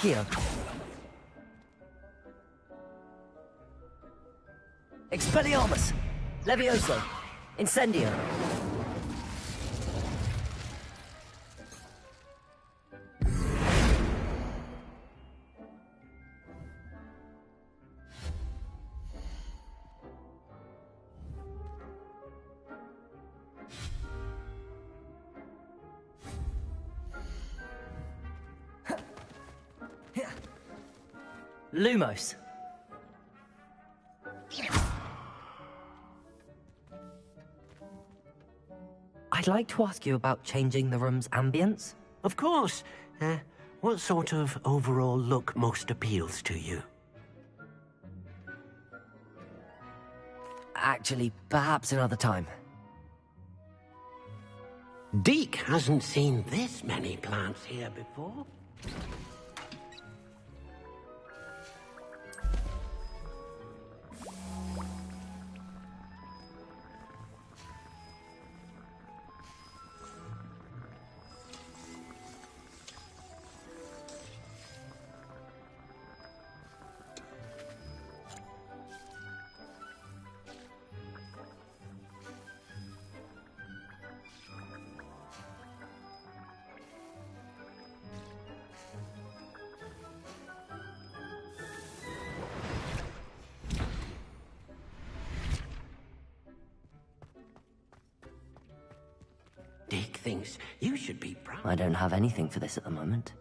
Accio. Expelliarmus. Levioso. Incendio. Lumos. I'd like to ask you about changing the room's ambience. Of course. What sort of overall look most appeals to you? Actually, perhaps another time. Deke hasn't seen this many plants here before. Deke thinks you should be proud. I don't have anything for this at the moment.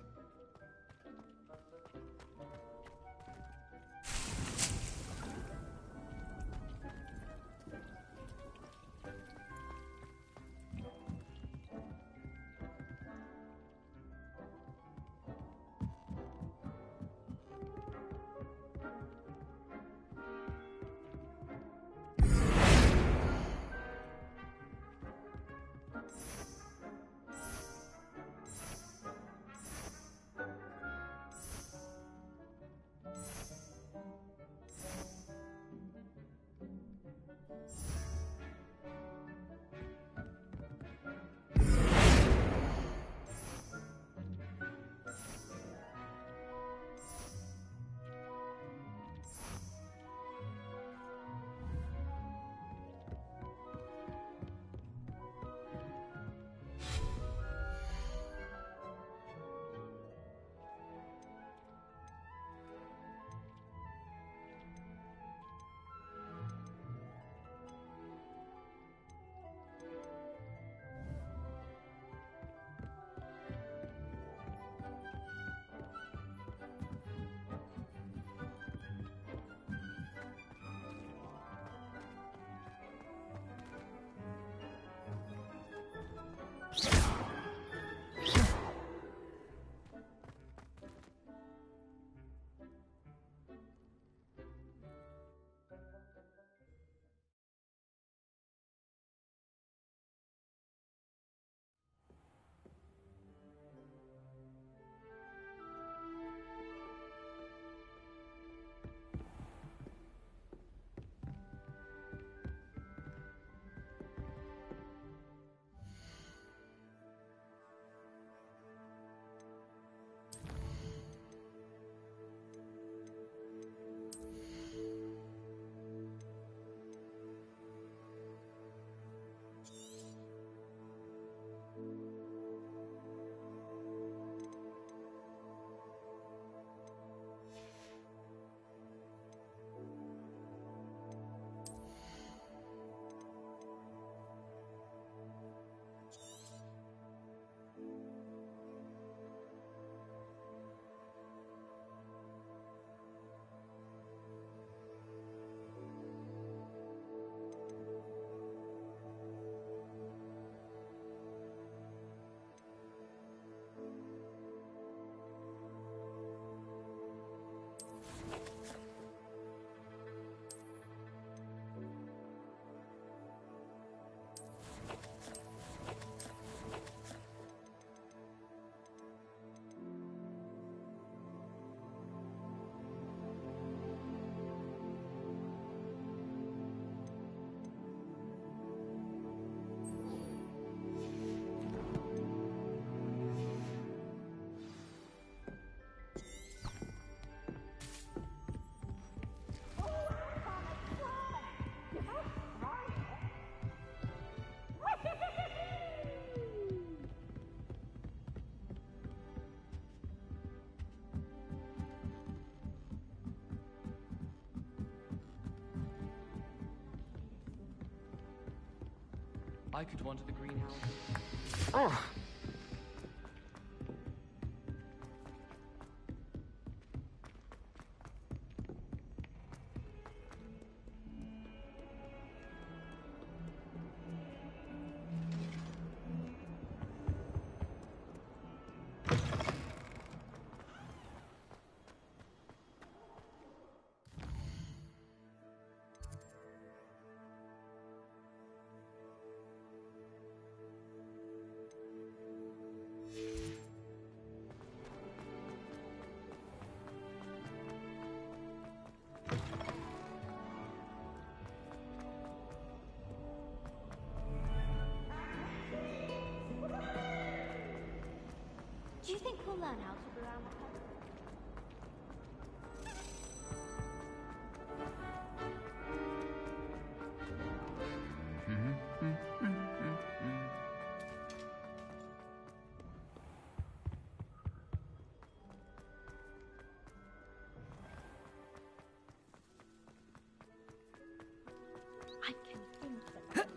I could wander the greenhouse. Oh. Do you think we'll learn how to brew our water? I can think that.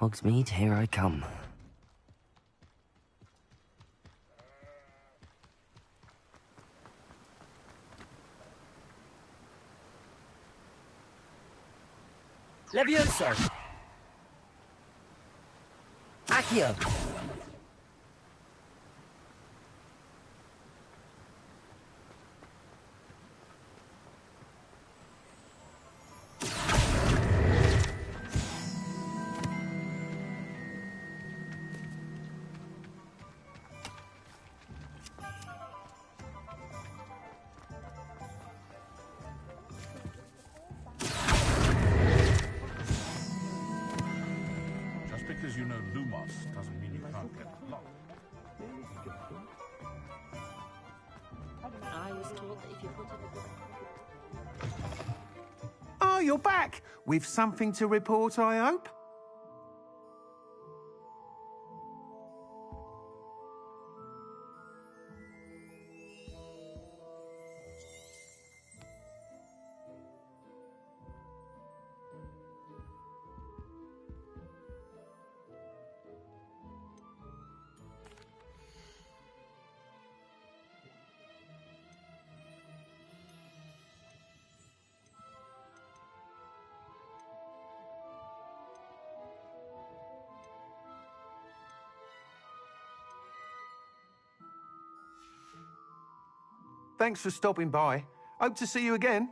Hogsmeade, here I come. Levioso! Accio! Just because you know Lumos doesn't mean you can't get lost. I was told that if you put in a Oh, you're back! With something to report, I hope? Thanks for stopping by. Hope to see you again.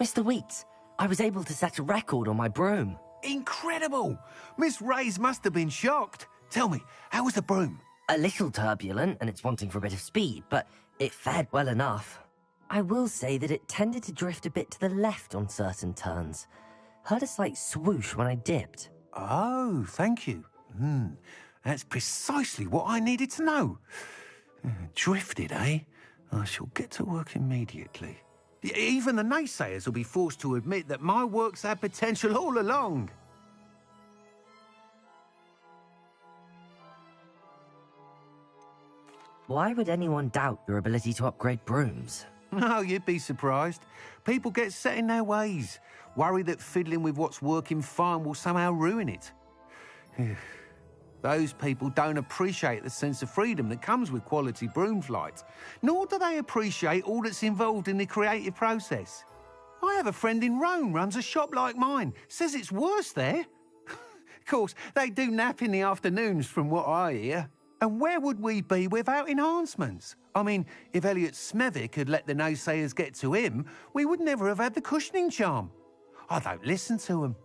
Mr. Weeks, I was able to set a record on my broom. Incredible! Miss Ray's must have been shocked. Tell me, how was the broom? A little turbulent, and it's wanting for a bit of speed, but it fared well enough. I will say that it tended to drift a bit to the left on certain turns. Heard a slight swoosh when I dipped. Oh, thank you. That's precisely what I needed to know. Drifted, eh? I shall get to work immediately. Even the naysayers will be forced to admit that my work's had potential all along. Why would anyone doubt your ability to upgrade brooms? No, you'd be surprised. People get set in their ways, worry that fiddling with what's working fine will somehow ruin it. Those people don't appreciate the sense of freedom that comes with quality broom flight, nor do they appreciate all that's involved in the creative process. I have a friend in Rome runs a shop like mine, says it's worse there. Of course, they do nap in the afternoons from what I hear. And where would we be without enhancements? I mean, if Elliot Smethwick had let the naysayers get to him, we would never have had the cushioning charm. I don't listen to them.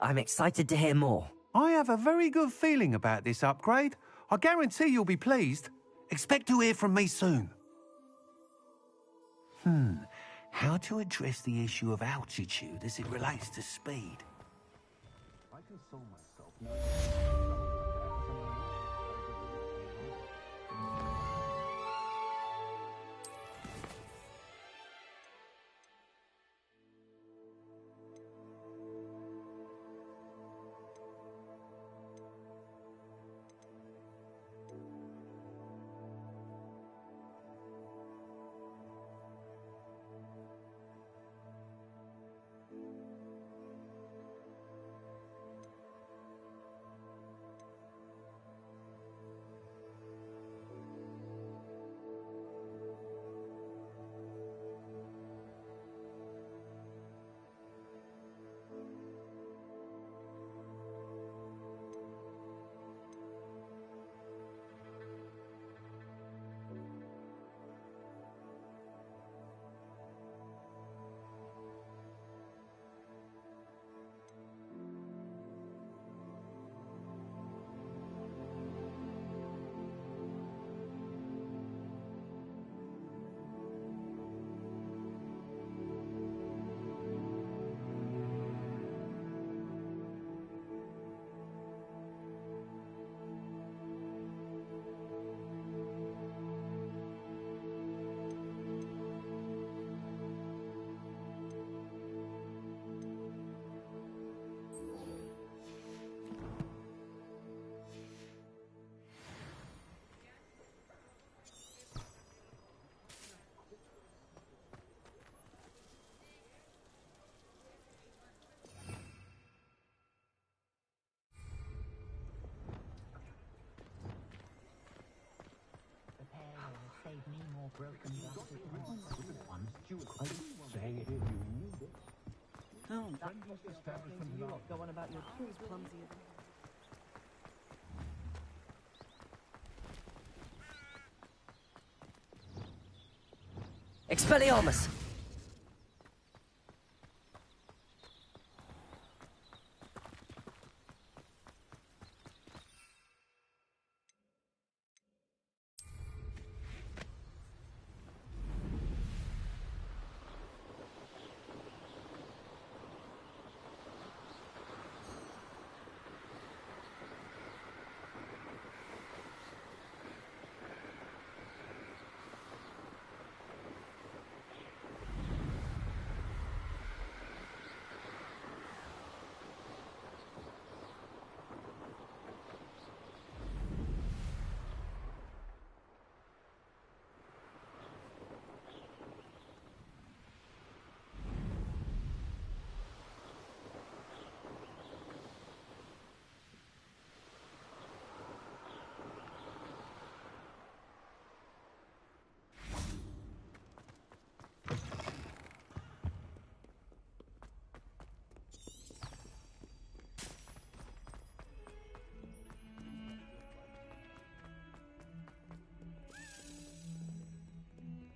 I'm excited to hear more. I have a very good feeling about this upgrade. I guarantee you'll be pleased. Expect to hear from me soon. How to address the issue of altitude as it relates to speed? I console myself. Save me more broken glasses. Saying it is you need it. Oh, that's what you go on about your tools clumsy as Expelliarmus!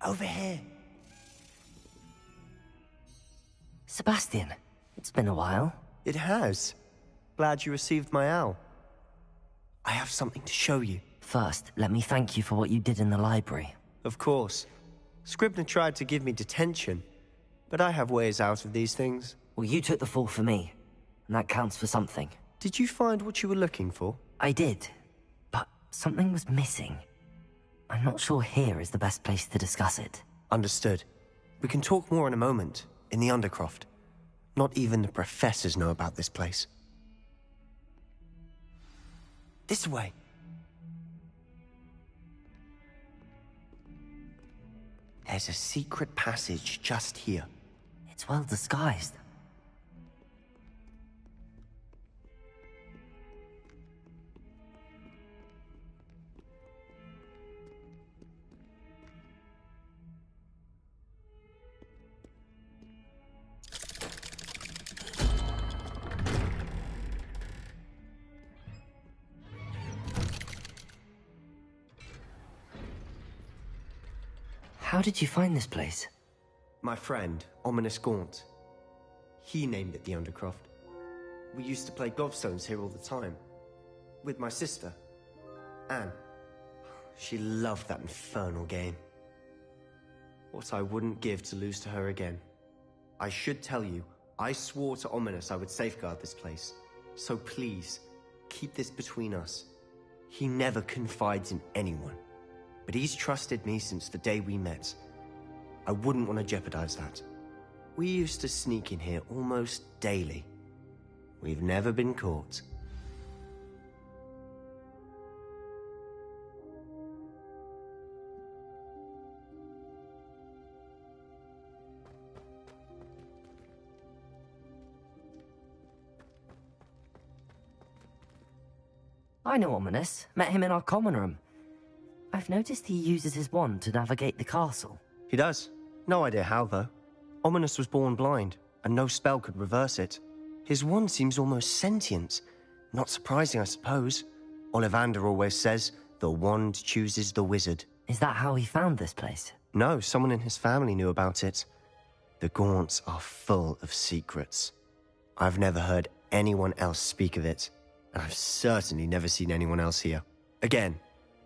Over here. Sebastian, It's been a while. It has. Glad you received my owl. I have something to show you. First, let me thank you for what you did in the library. Of course. Scribner tried to give me detention, but I have ways out of these things. Well, you took the fall for me, and that counts for something. Did you find what you were looking for? I did, but something was missing. I'm not sure here is the best place to discuss it. Understood. We can talk more in a moment, in the Undercroft. Not even the professors know about this place. This way. There's a secret passage just here. It's well disguised. How did you find this place? My friend, Ominous Gaunt. He named it the Undercroft. We used to play gobstones here all the time. With my sister, Anne. She loved that infernal game. What I wouldn't give to lose to her again. I should tell you, I swore to Ominous I would safeguard this place. So please, keep this between us. He never confides in anyone. But he's trusted me since the day we met. I wouldn't want to jeopardize that. We used to sneak in here almost daily. We've never been caught. I know Ominous. Met him in our common room. I've noticed he uses his wand to navigate the castle. He does. No idea how, though. Ominous was born blind, and no spell could reverse it. His wand seems almost sentient. Not surprising, I suppose. Ollivander always says, the wand chooses the wizard. Is that how he found this place? No, someone in his family knew about it. The Gaunts are full of secrets. I've never heard anyone else speak of it, and I've certainly never seen anyone else here. Again,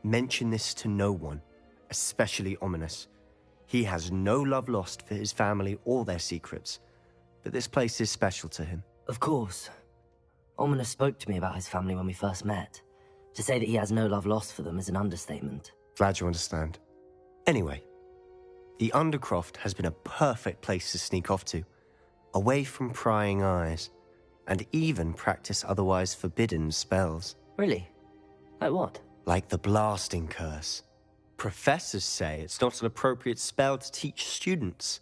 mention this to no one, especially Ominous. He has no love lost for his family or their secrets, but this place is special to him. Of course. Ominous spoke to me about his family when we first met. To say that he has no love lost for them is an understatement. Glad you understand. Anyway, the Undercroft has been a perfect place to sneak off to, away from prying eyes, and even practice otherwise forbidden spells. Really? Like what? Like the blasting curse. Professors say it's not an appropriate spell to teach students.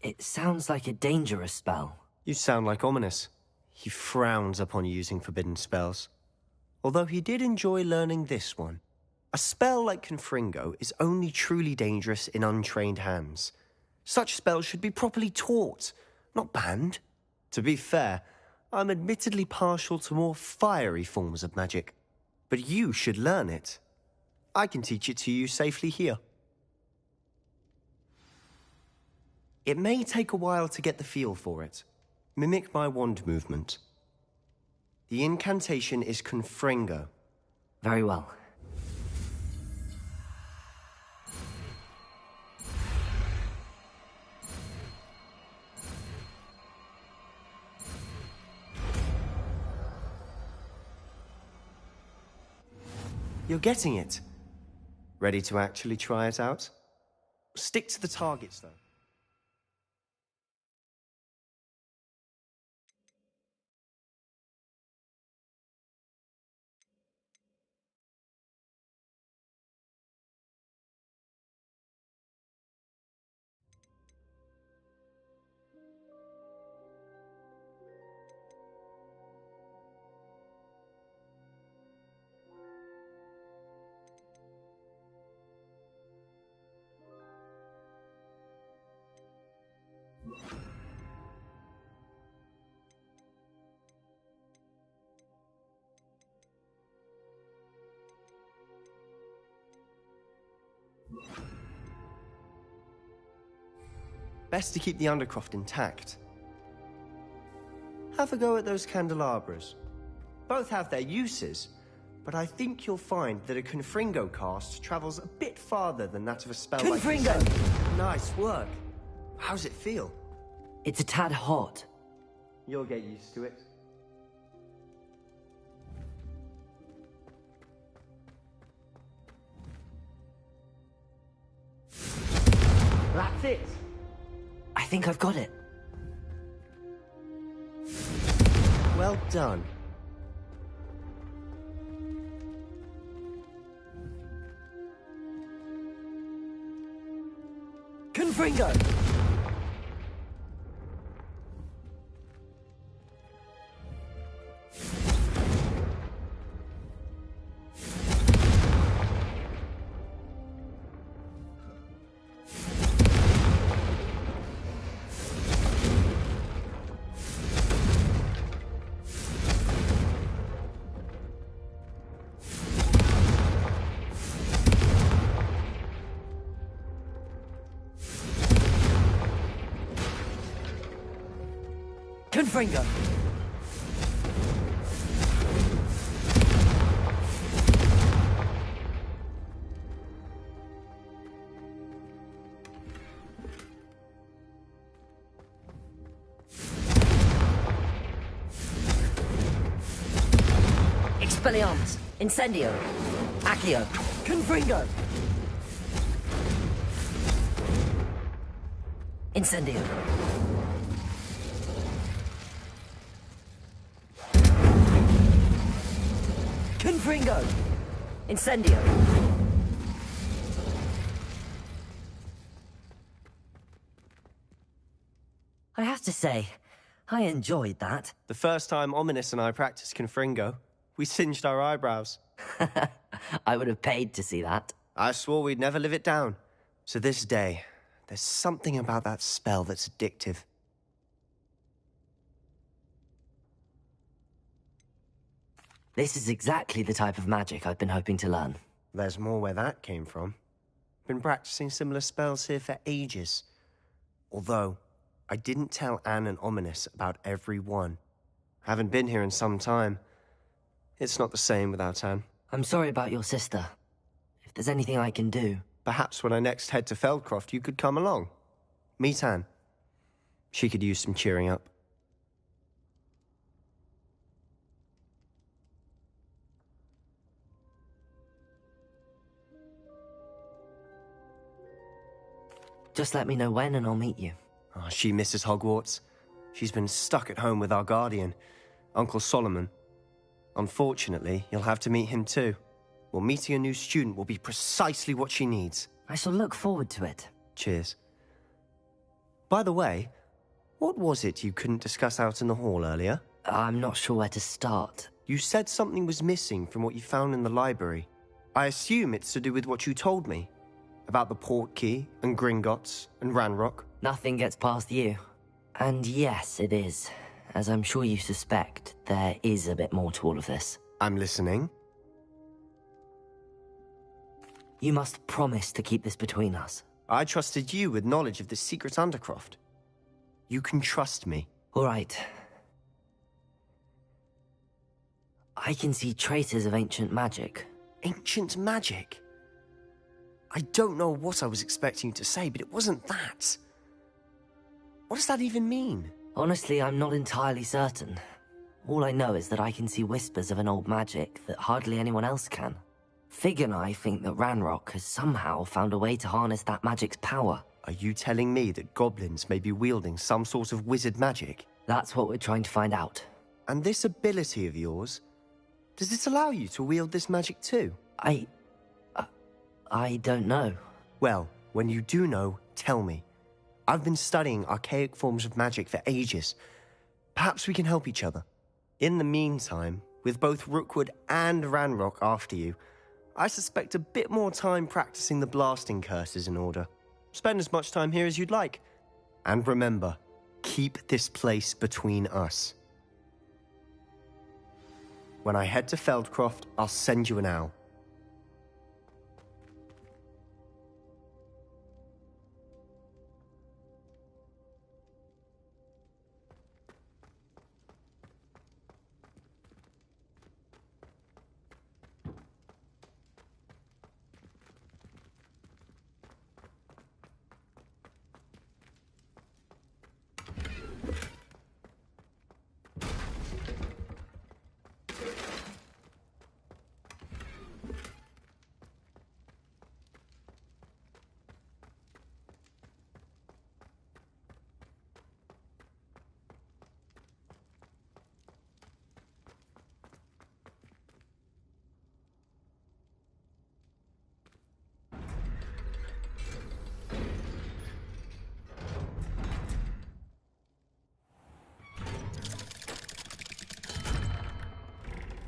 It sounds like a dangerous spell. You sound like Ominous. He frowns upon using forbidden spells. Although he did enjoy learning this one. A spell like Confringo is only truly dangerous in untrained hands. Such spells should be properly taught, not banned. To be fair, I'm admittedly partial to more fiery forms of magic. But you should learn it. I can teach it to you safely here. It may take a while to get the feel for it. Mimic my wand movement. The incantation is Confringo. Very well. You're getting it. Ready to actually try it out? Stick to the targets, though. Best to keep the Undercroft intact. Have a go at those candelabras. Both have their uses, but I think you'll find that a Confringo cast travels a bit farther than that of a spell like Confringo! Nice work. How's it feel? It's a tad hot. You'll get used to it. That's it. I think I've got it. Well done. Confringo! Confringo! Expelliarmus! Incendio! Accio! Confringo! Incendio! Confringo! Incendio! I have to say, I enjoyed that. The first time Ominous and I practiced Confringo, we singed our eyebrows. I would have paid to see that. I swore we'd never live it down. So this day, there's something about that spell that's addictive. This is exactly the type of magic I've been hoping to learn. There's more where that came from. Been practicing similar spells here for ages. Although, I didn't tell Anne and Ominous about every one. Haven't been here in some time. It's not the same without Anne. I'm sorry about your sister. If there's anything I can do... Perhaps when I next head to Feldcroft, you could come along. Meet Anne. She could use some cheering up. Just let me know when and I'll meet you. Oh, she misses Hogwarts. She's been stuck at home with our guardian, Uncle Solomon. Unfortunately, you'll have to meet him too. Well, meeting a new student will be precisely what she needs. I shall look forward to it. Cheers. By the way, what was it you couldn't discuss out in the hall earlier? I'm not sure where to start. You said something was missing from what you found in the library. I assume it's to do with what you told me. About the Portkey, and Gringotts, and Ranrock. Nothing gets past you. And yes, it is. As I'm sure you suspect, there is a bit more to all of this. I'm listening. You must promise to keep this between us. I trusted you with knowledge of the secret Undercroft. You can trust me. All right. I can see traces of ancient magic. Ancient magic? I don't know what I was expecting you to say, but it wasn't that. What does that even mean? Honestly, I'm not entirely certain. All I know is that I can see whispers of an old magic that hardly anyone else can. Fig and I think that Ranrock has somehow found a way to harness that magic's power. Are you telling me that goblins may be wielding some sort of wizard magic? That's what we're trying to find out. And this ability of yours, does it allow you to wield this magic too? I don't know. Well, when you do know, tell me. I've been studying archaic forms of magic for ages. Perhaps we can help each other. In the meantime, with both Rookwood and Ranrock after you, I suspect a bit more time practicing the blasting curse is in order. Spend as much time here as you'd like. And remember, keep this place between us. When I head to Feldcroft, I'll send you an owl.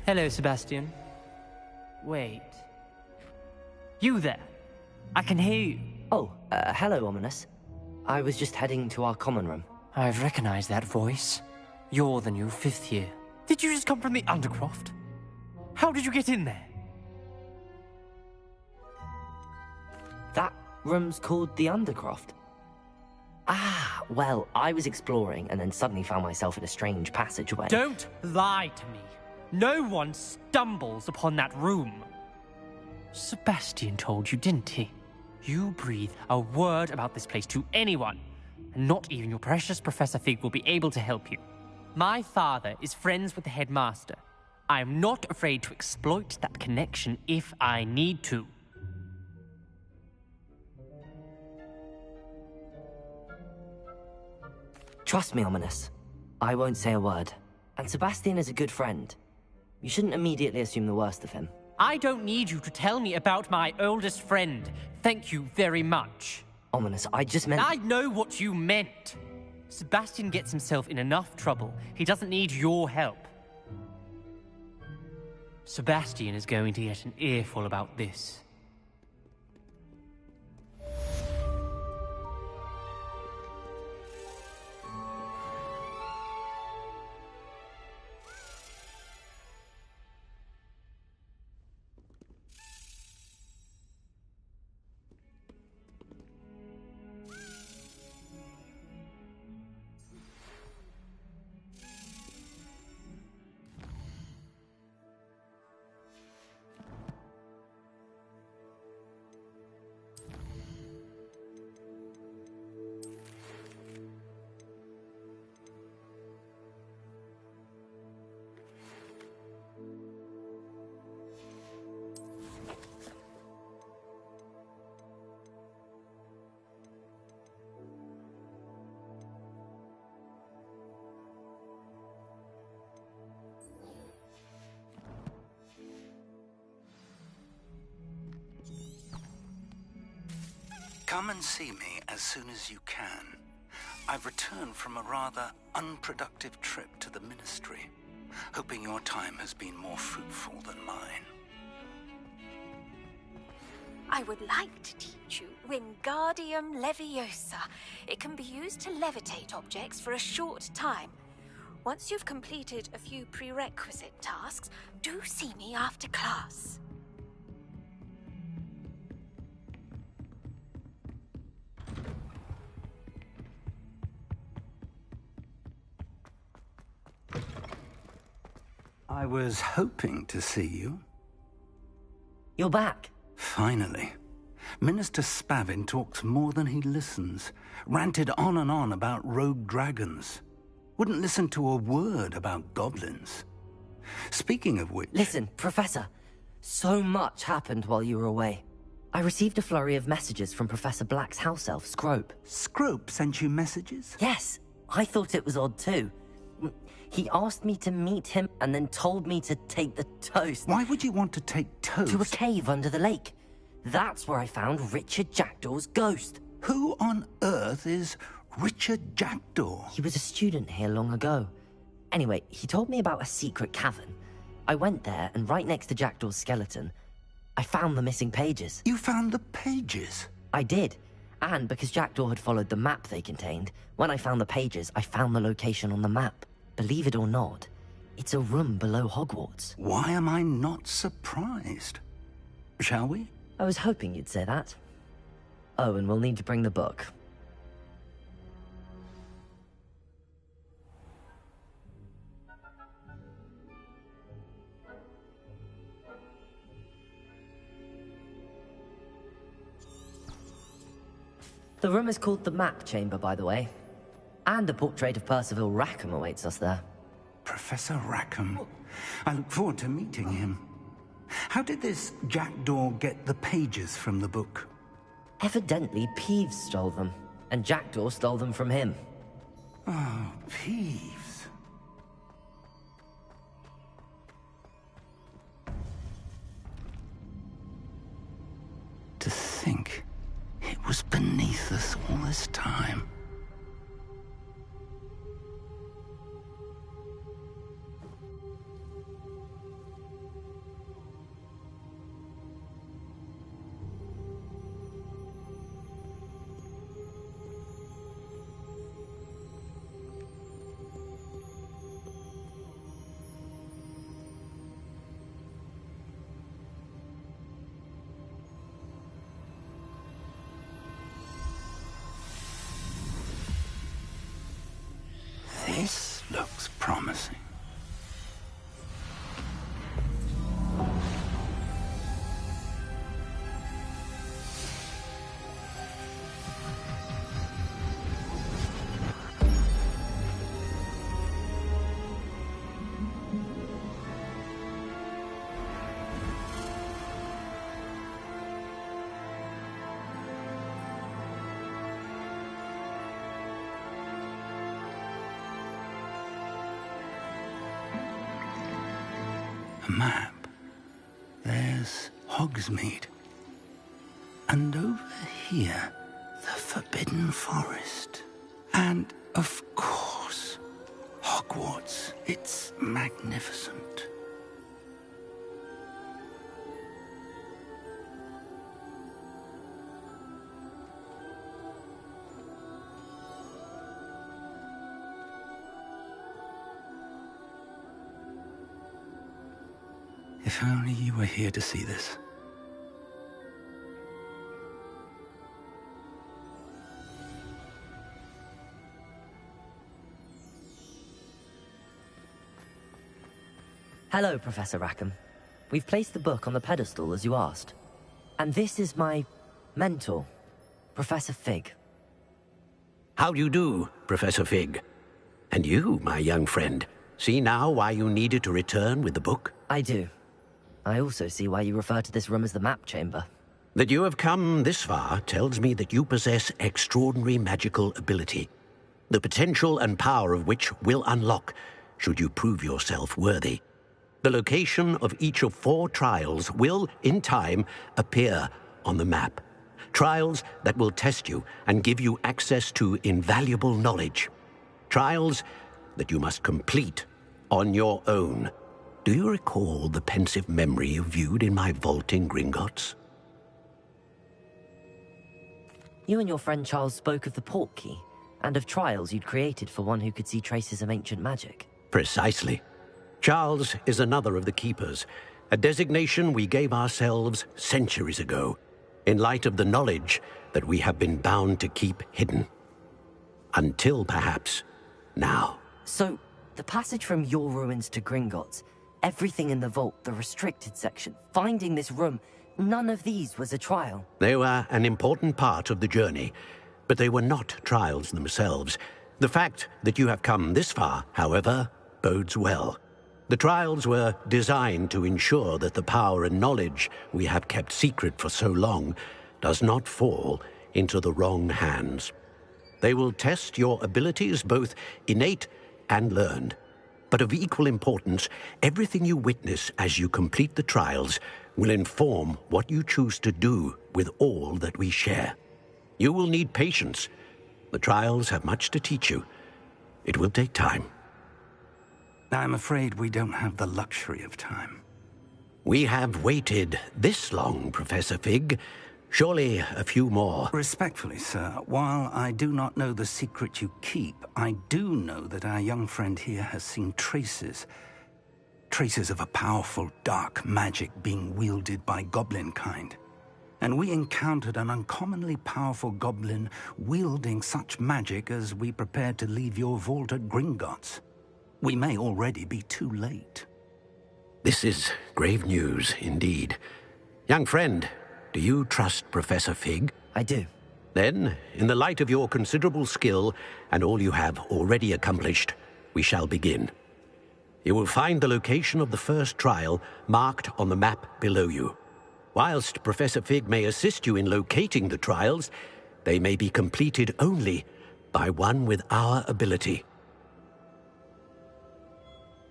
Hello, Sebastian. Wait. You there? I can hear you. Oh, hello, Ominous. I was just heading to our common room. I've recognized that voice. You're the new fifth year. Did you just come from the Undercroft? How did you get in there? That room's called the Undercroft. Ah, well, I was exploring and then suddenly found myself in a strange passageway. Don't lie to me. No one stumbles upon that room. Sebastian told you, didn't he? You breathe a word about this place to anyone, and not even your precious Professor Fig will be able to help you. My father is friends with the headmaster. I am not afraid to exploit that connection if I need to. Trust me, Ominous. I won't say a word. And Sebastian is a good friend. You shouldn't immediately assume the worst of him. I don't need you to tell me about my oldest friend. Thank you very much. Ominous, I just meant... I know what you meant. Sebastian gets himself in enough trouble. He doesn't need your help. Sebastian is going to get an earful about this. Come and see me as soon as you can. I've returned from a rather unproductive trip to the Ministry, hoping your time has been more fruitful than mine. I would like to teach you Wingardium Leviosa. It can be used to levitate objects for a short time. Once you've completed a few prerequisite tasks, do see me after class. I was hoping to see you. You're back. Finally. Minister Spavin talks more than he listens. Ranted on and on about rogue dragons. Wouldn't listen to a word about goblins. Speaking of which... Listen, Professor. So much happened while you were away. I received a flurry of messages from Professor Black's house elf, Scrope. Scrope sent you messages? Yes. I thought it was odd too. He asked me to meet him and then told me to take the toast. Why would you want to take toast? To a cave under the lake. That's where I found Richard Jackdaw's ghost. Who on earth is Richard Jackdaw? He was a student here long ago. Anyway, he told me about a secret cavern. I went there, and right next to Jackdaw's skeleton, I found the missing pages. You found the pages? I did. And because Jackdaw had followed the map they contained, when I found the pages, I found the location on the map. Believe it or not, it's a room below Hogwarts. Why am I not surprised? Shall we? I was hoping you'd say that. Oh, and we'll need to bring the book. The room is called the Map Chamber, by the way. And a portrait of Percival Rackham awaits us there. Professor Rackham. I look forward to meeting him. How did this Jackdaw get the pages from the book? Evidently, Peeves stole them, and Jackdaw stole them from him. Oh, Peeves. To think it was beneath us all this time. the map, there's Hogsmeade. And over here, the Forbidden Forest. And, of course, Hogwarts. It's magnificent. If only you were here to see this. Hello, Professor Rackham. We've placed the book on the pedestal as you asked. And this is my mentor, Professor Fig. How do you do, Professor Fig? And you, my young friend, see now why you needed to return with the book? I do. I also see why you refer to this room as the map chamber. That you have come this far tells me that you possess extraordinary magical ability, the potential and power of which will unlock, should you prove yourself worthy. The location of each of 4 trials will, in time, appear on the map. Trials that will test you and give you access to invaluable knowledge. Trials that you must complete on your own. Do you recall the pensive memory you viewed in my vault in Gringotts? You and your friend Charles spoke of the Portkey, and of trials you'd created for one who could see traces of ancient magic. Precisely. Charles is another of the Keepers, a designation we gave ourselves centuries ago, in light of the knowledge that we have been bound to keep hidden. Until, perhaps, now. So, the passage from your ruins to Gringotts, everything in the vault, the restricted section, finding this room, none of these was a trial. They were an important part of the journey, but they were not trials themselves. The fact that you have come this far, however, bodes well. The trials were designed to ensure that the power and knowledge we have kept secret for so long does not fall into the wrong hands. They will test your abilities, both innate and learned. But of equal importance, everything you witness as you complete the trials will inform what you choose to do with all that we share. You will need patience. The trials have much to teach you. It will take time. I'm afraid we don't have the luxury of time. We have waited this long, Professor Fig. Surely a few more. Respectfully, sir, while I do not know the secret you keep, I do know that our young friend here has seen traces of a powerful dark magic being wielded by goblin kind. And we encountered an uncommonly powerful goblin wielding such magic as we prepared to leave your vault at Gringotts. We may already be too late. This is grave news, indeed. Young friend, do you trust Professor Fig? I do. Then, in the light of your considerable skill and all you have already accomplished, we shall begin. You will find the location of the first trial marked on the map below you. Whilst Professor Fig may assist you in locating the trials, they may be completed only by one with our ability.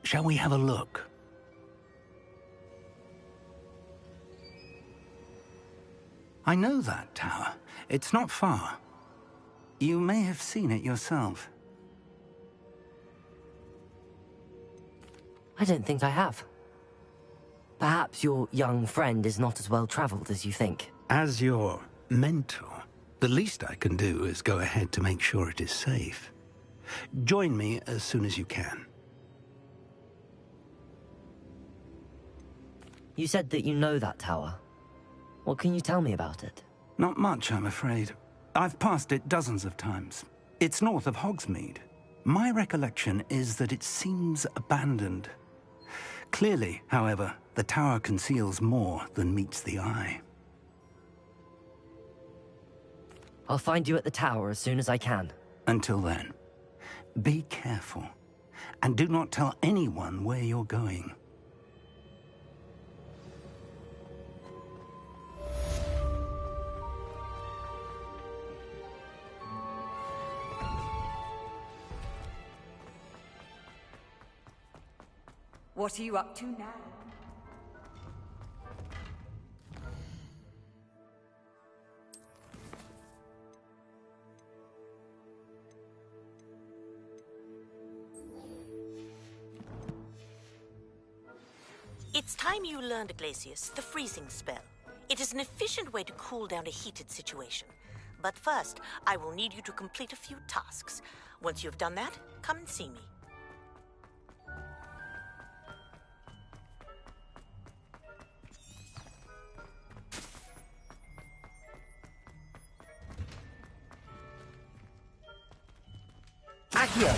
Shall we have a look? I know that tower. It's not far. You may have seen it yourself. I don't think I have. Perhaps your young friend is not as well traveled as you think. As your mentor, the least I can do is go ahead to make sure it is safe. Join me as soon as you can. You said that you know that tower. What can you tell me about it? Not much, I'm afraid. I've passed it dozens of times. It's north of Hogsmeade. My recollection is that it seems abandoned. Clearly, however, the tower conceals more than meets the eye. I'll find you at the tower as soon as I can. Until then, be careful, and do not tell anyone where you're going. What are you up to now? It's time you learned, Glacius, the freezing spell. It is an efficient way to cool down a heated situation. But first, I will need you to complete a few tasks. Once you've done that, come and see me. Accio!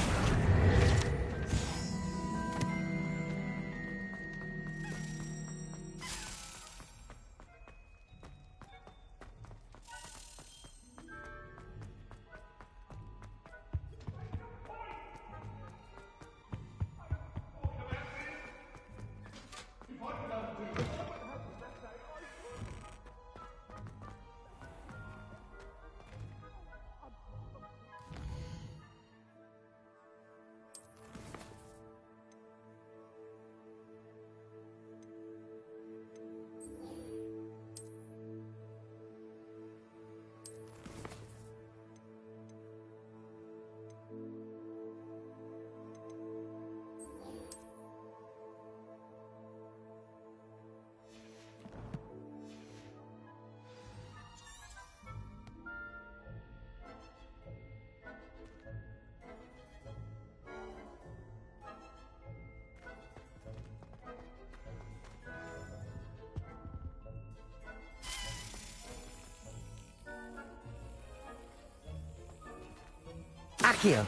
Accio!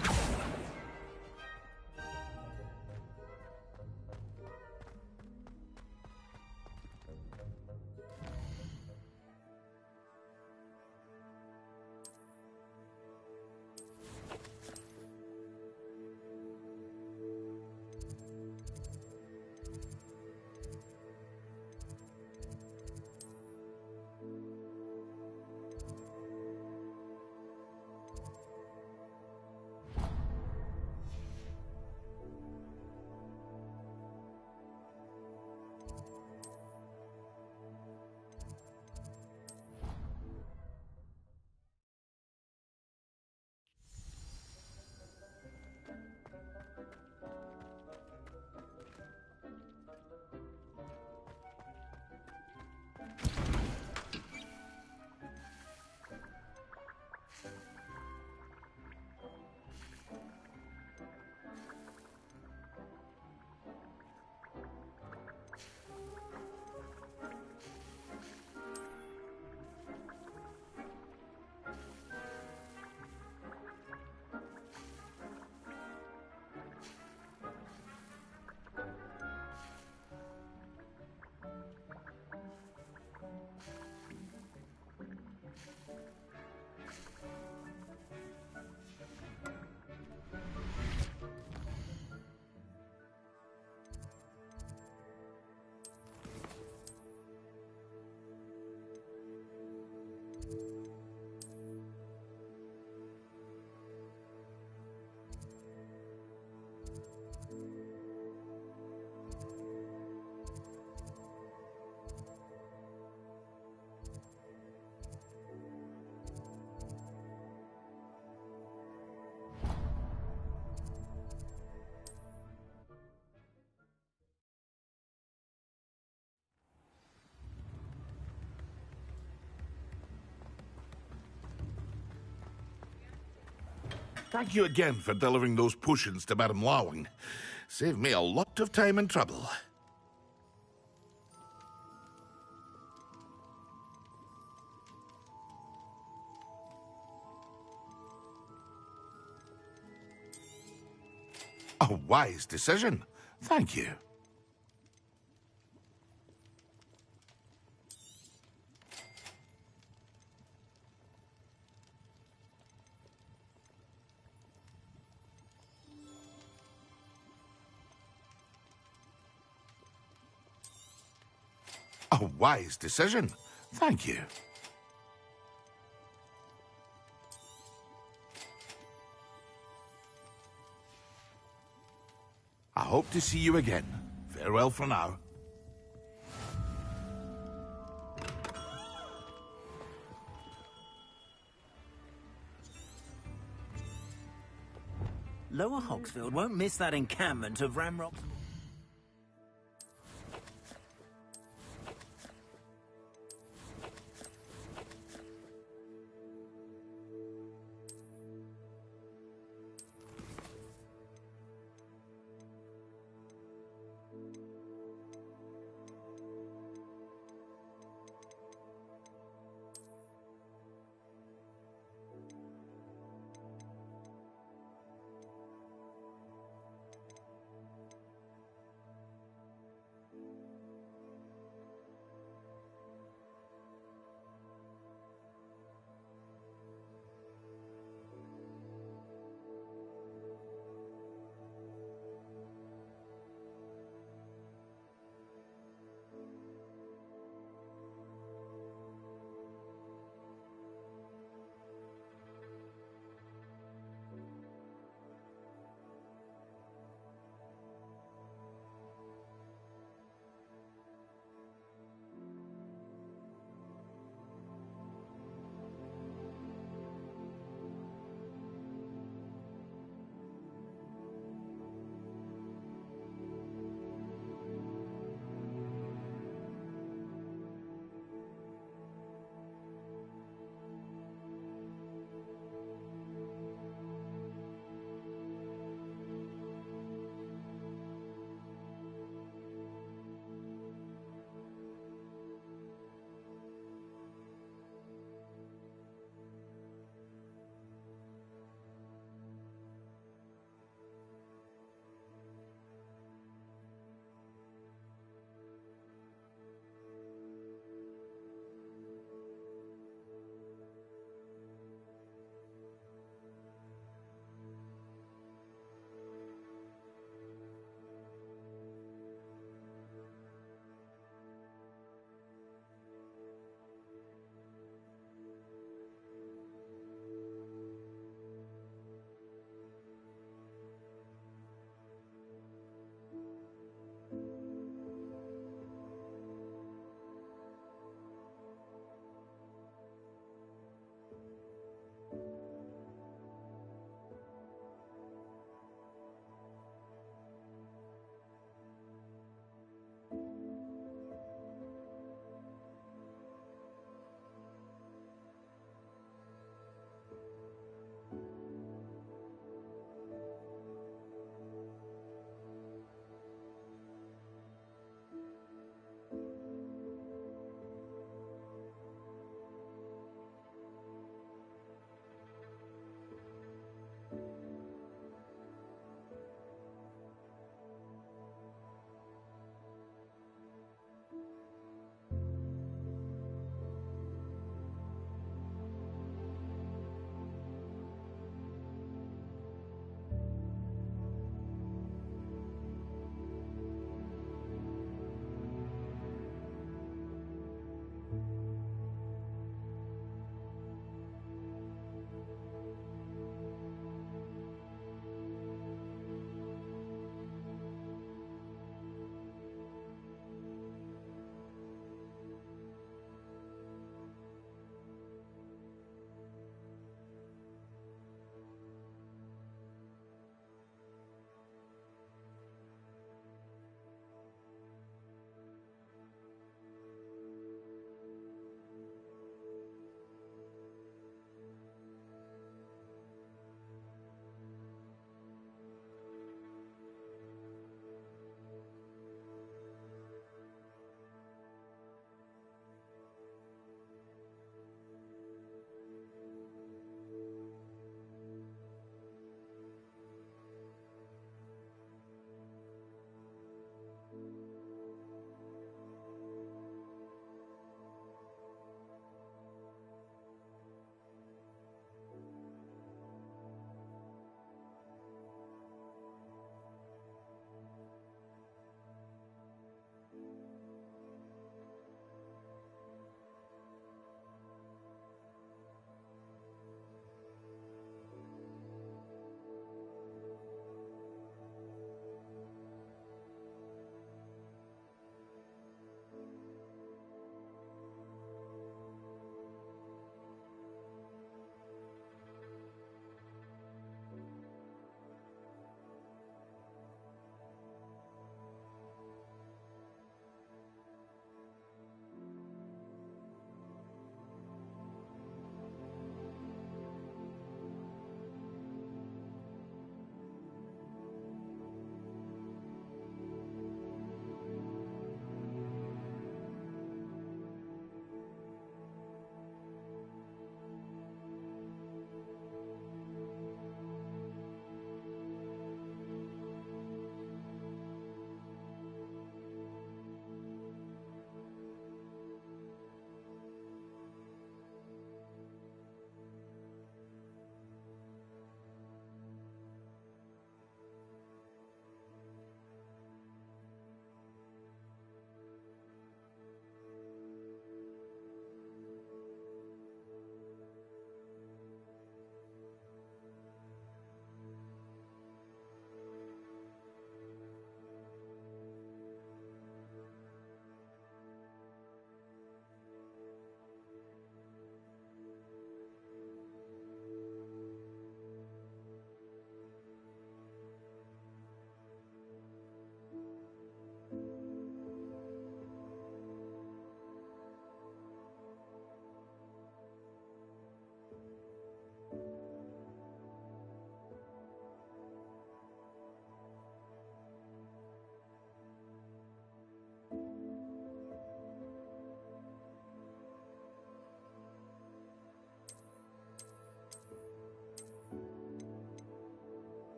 Thank you again for delivering those potions to Madame Lawing. Saved me a lot of time and trouble. A wise decision. Thank you. A wise decision. Thank you. I hope to see you again. Farewell for now. Lower Hogsfield won't miss that encampment of Ramrock's...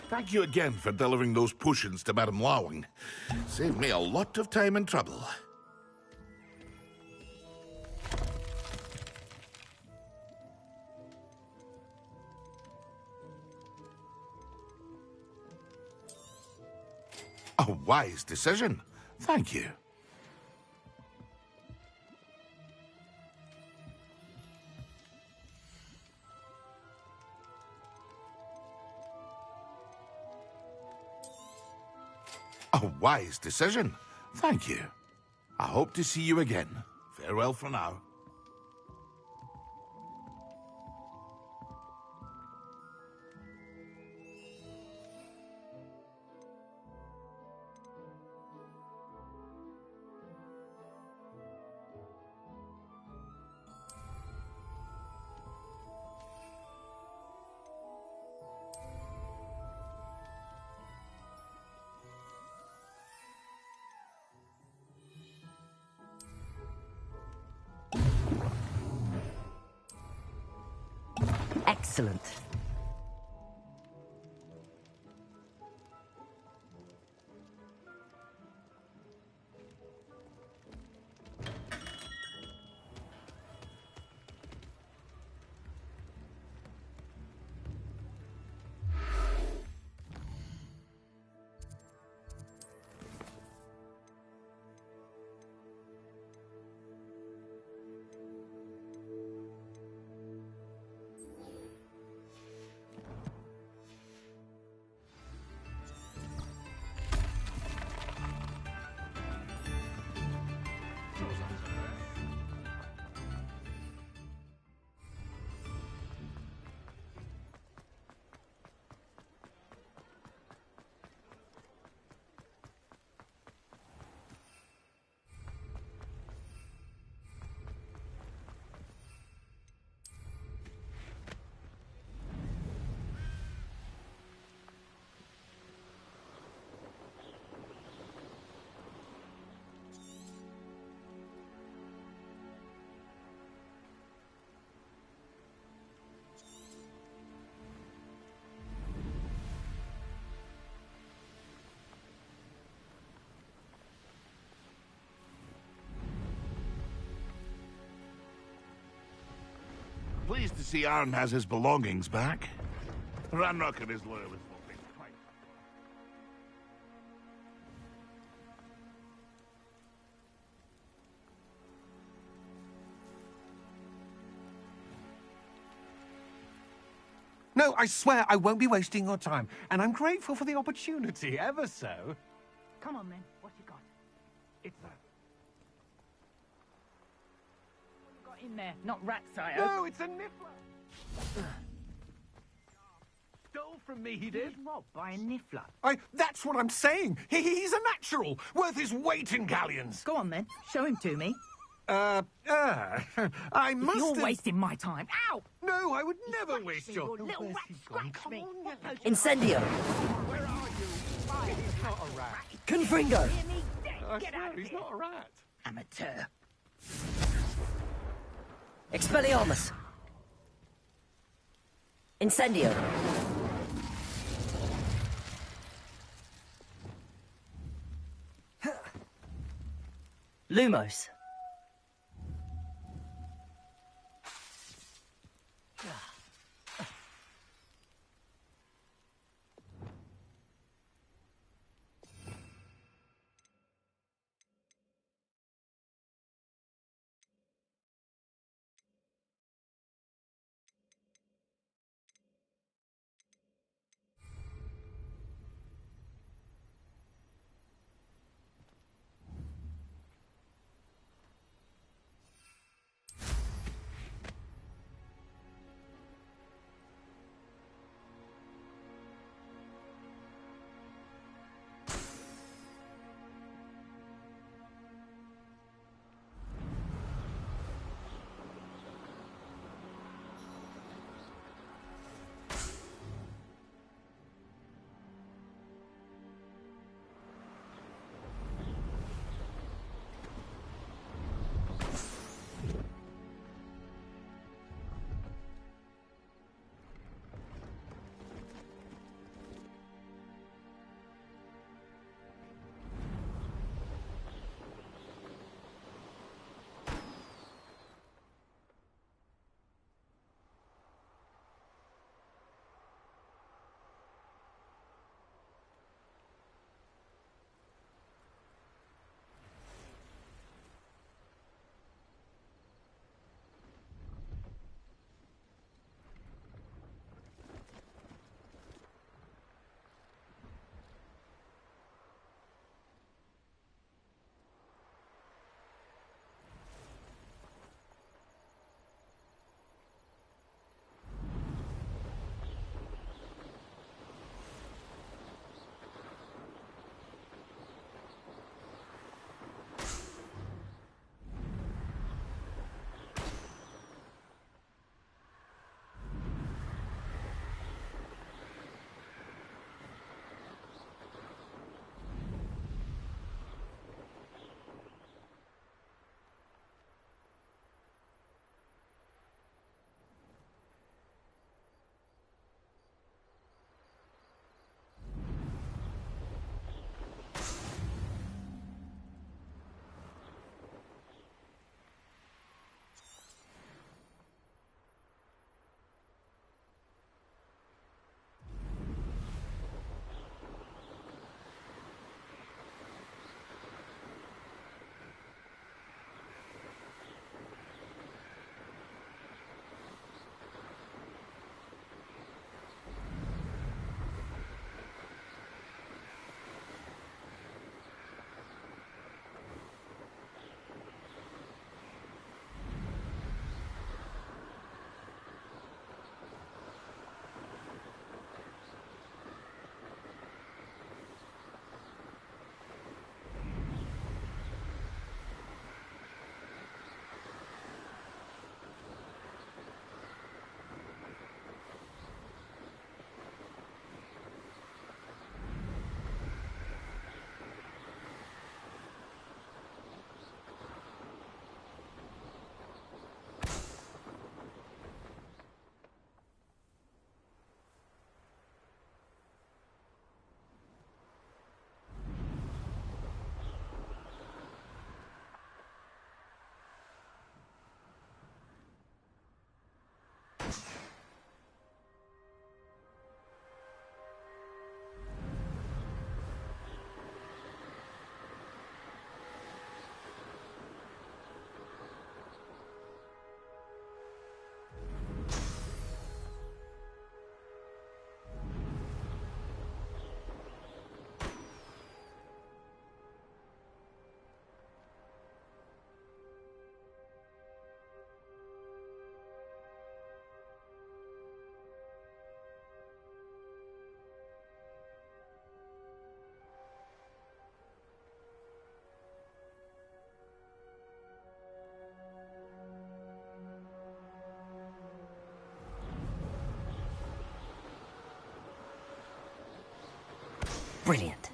Thank you again for delivering those potions to Madame Lowing. Saved me a lot of time and trouble. A wise decision. Thank you. A wise decision. Thank you. I hope to see you again. Farewell for now. Excellent. Pleased to see Arn has his belongings back. Ranrock and his loyalists will be quite... No, I swear I won't be wasting your time, and I'm grateful for the opportunity, ever so. Come on, then. What you got? It's that. What you got in there? Not rats, I No, hope. it's a niffler. Stole from me, he He did. was robbed by a niffler. That's what I'm saying. He's a natural, worth his weight in galleons. Go on, then. Show him to me. I must You're have... wasting my time. Ow! No, I would never waste me, your... you little Where's rat, he gone? scratch Come me. on, What you- goes Incendio! Where are you? He's not a rat. Confringo! Hear me? I Get swear out of he's here. not a rat. Amateur. Expelliarmus! Incendio! Lumos! Brilliant.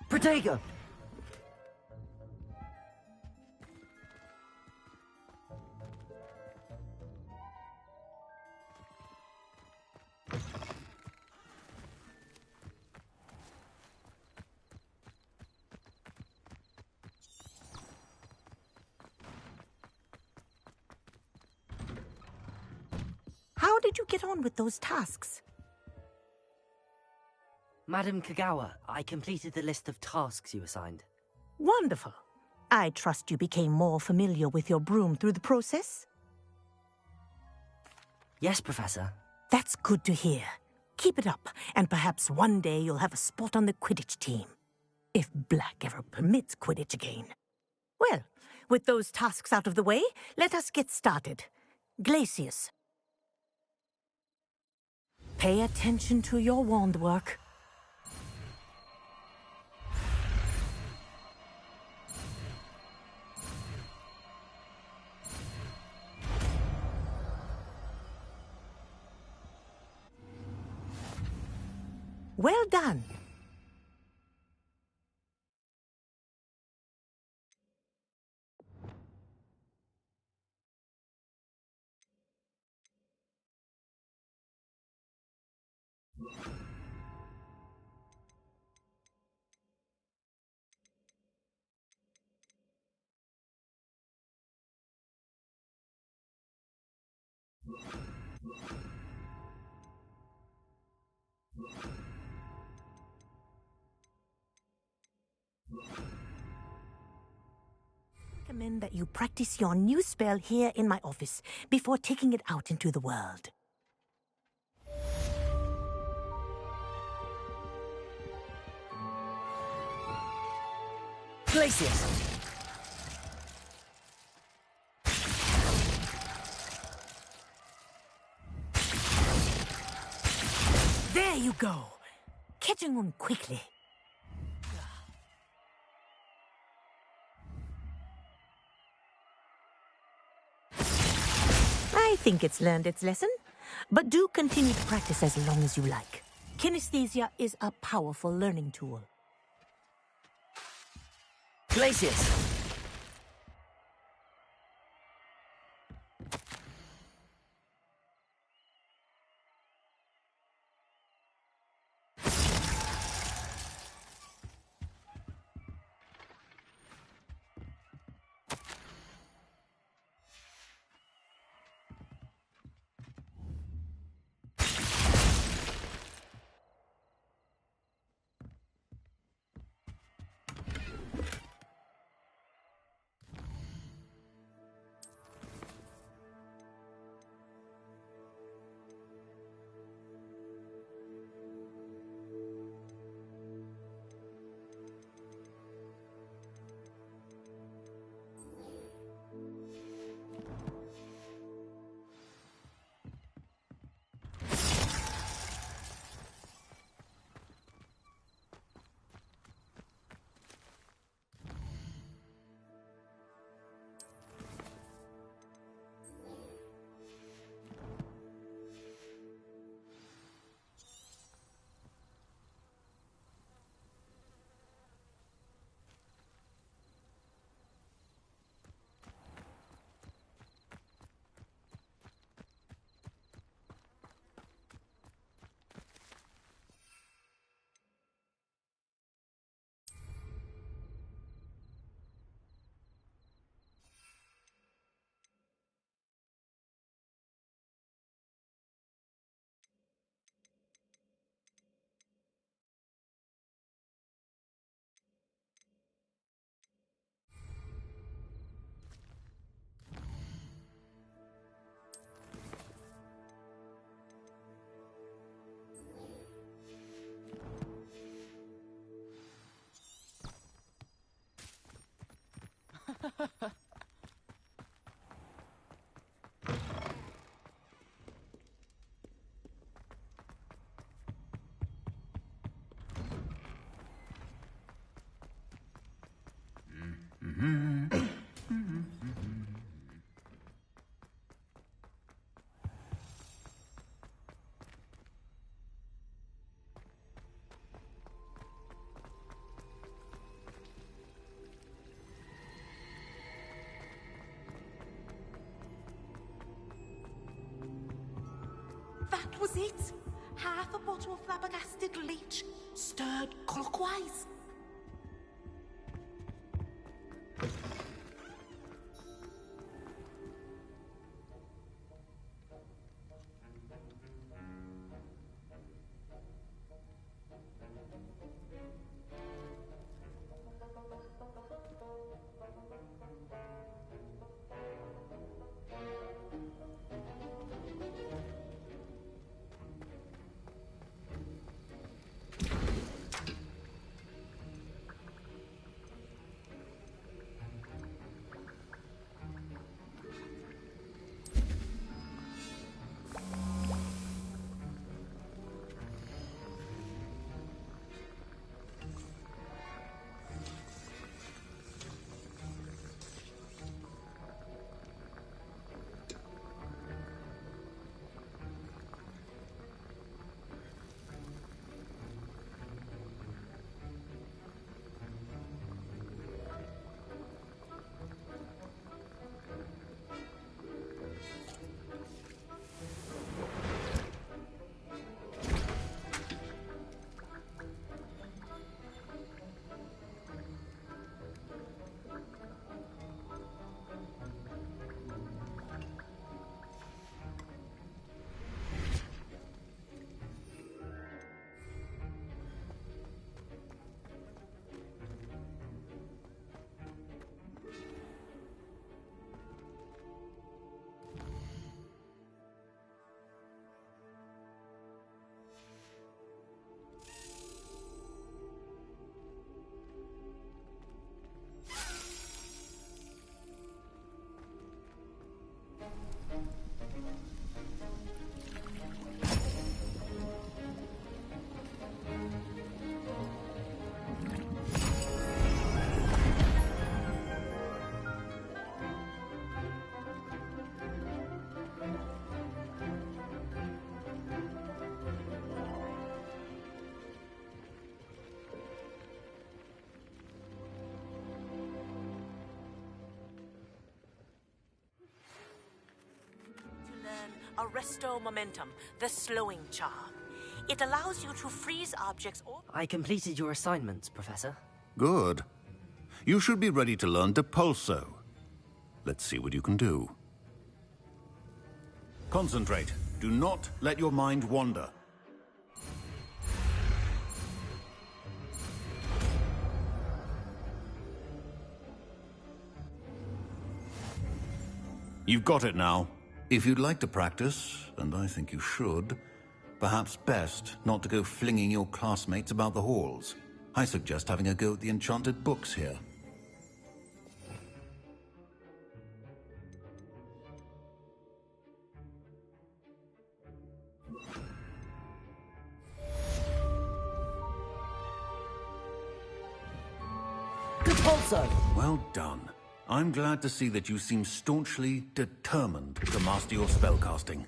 Protego! How did you get on with those tasks? Madam Kagawa, I completed the list of tasks you assigned. Wonderful. I trust you became more familiar with your broom through the process? Yes, Professor. That's good to hear. Keep it up, and perhaps one day you'll have a spot on the Quidditch team. If Black ever permits Quidditch again. Well, with those tasks out of the way, let us get started. Glacius. Pay attention to your wand work. Well done. I recommend that you practice your new spell here in my office before taking it out into the world. Glacius! There you go. Catching on quickly. I think it's learned its lesson, but do continue to practice as long as you like. Kinesthesia is a powerful learning tool. Glacius! That was it. Half a bottle of flabbergasted leech, stirred clockwise. Arresto Momentum, the slowing charm. It allows you to freeze objects or... I completed your assignments, Professor. Good. You should be ready to learn Depulso. Let's see what you can do. Concentrate. Do not let your mind wander. You've got it now. If you'd like to practice, and I think you should, perhaps best not to go flinging your classmates about the halls. I suggest having a go at the enchanted books here. Depulso! Well done. I'm glad to see that you seem staunchly determined to master your spellcasting.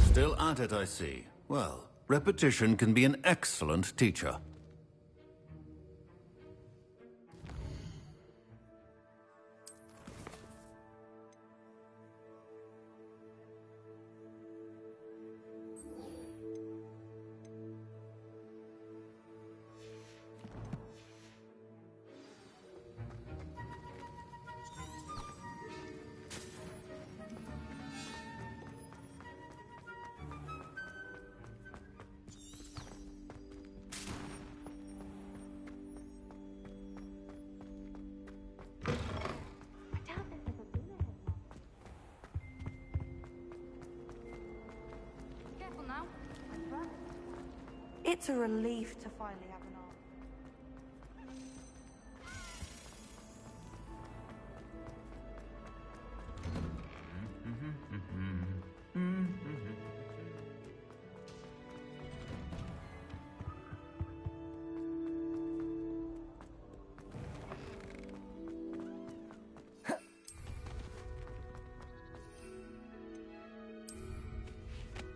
Still at it, I see. Well, repetition can be an excellent teacher. It's a relief to finally have an arm.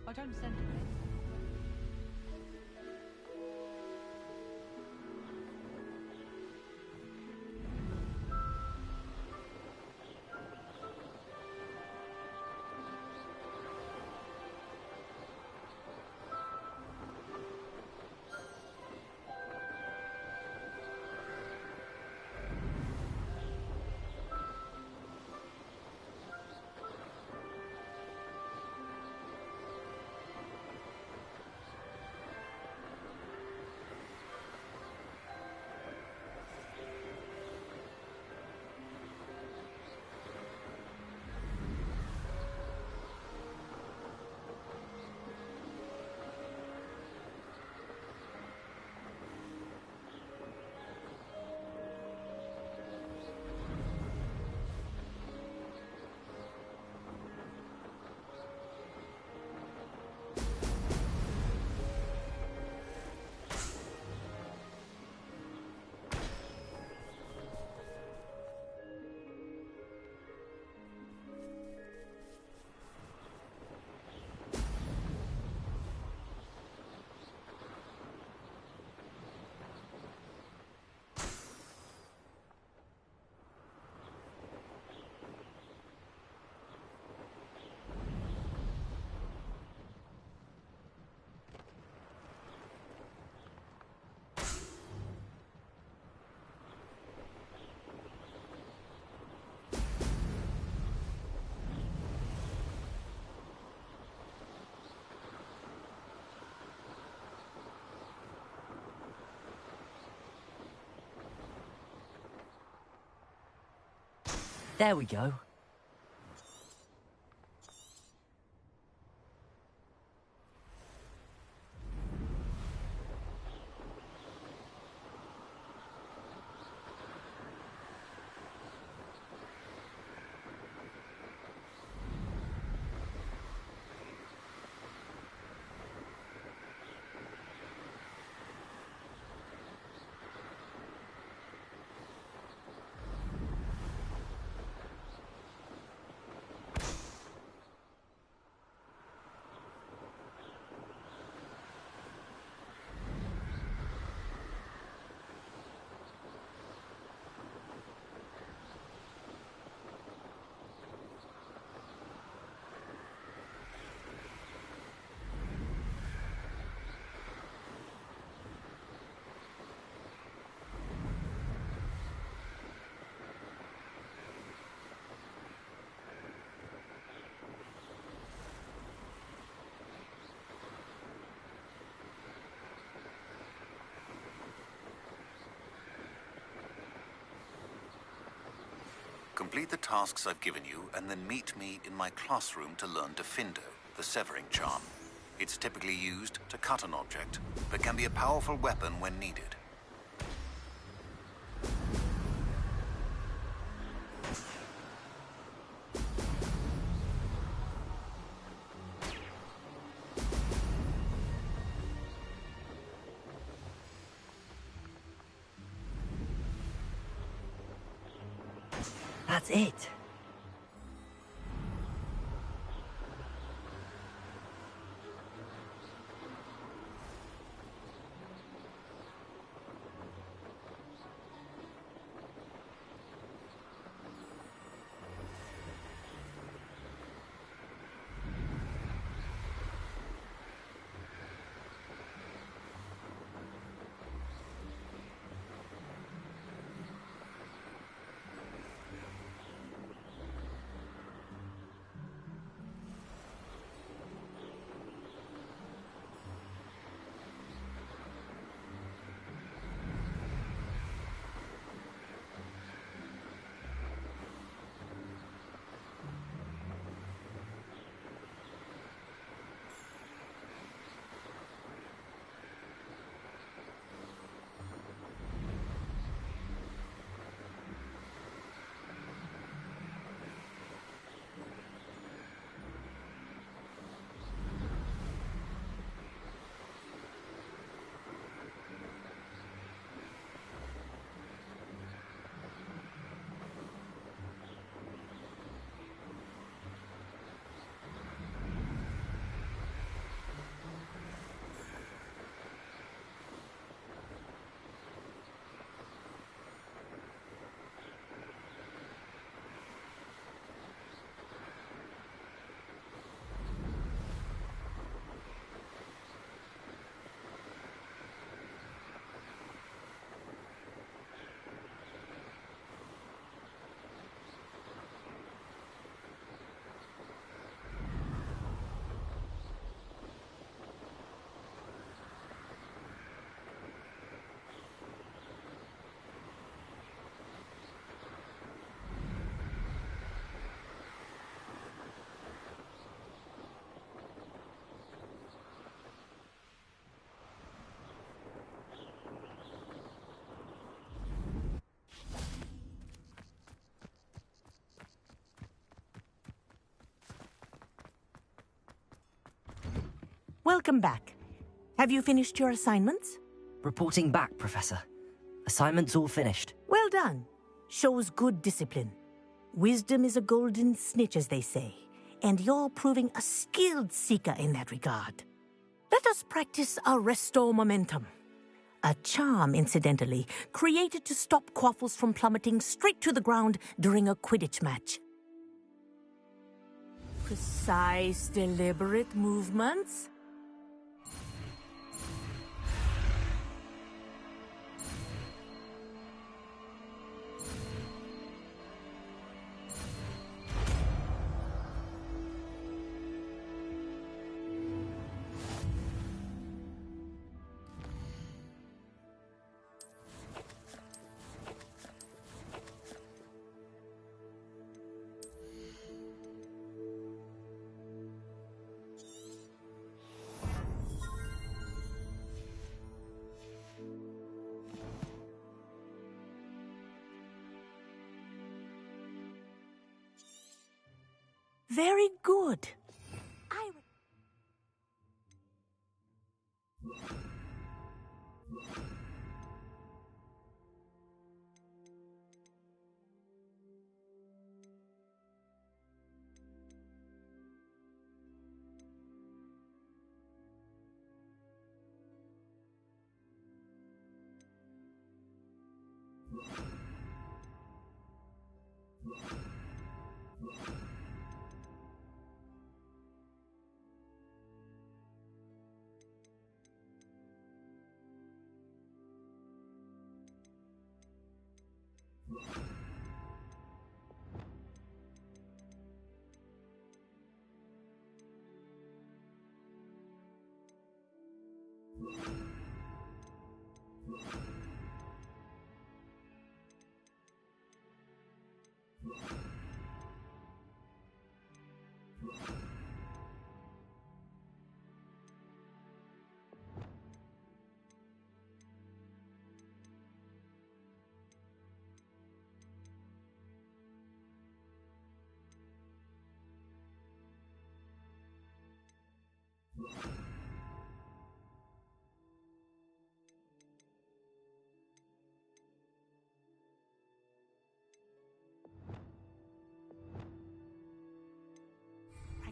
I don't send it. There we go. Complete the tasks I've given you, and then meet me in my classroom to learn Defindo, the severing charm. It's typically used to cut an object, but can be a powerful weapon when needed. That's it. Welcome back. Have you finished your assignments? Reporting back, Professor. Assignments all finished. Well done. Shows good discipline. Wisdom is a golden snitch, as they say, and you're proving a skilled seeker in that regard. Let us practice Arresto Momentum. A charm, incidentally, created to stop quaffles from plummeting straight to the ground during a Quidditch match. Precise, deliberate movements. Very good.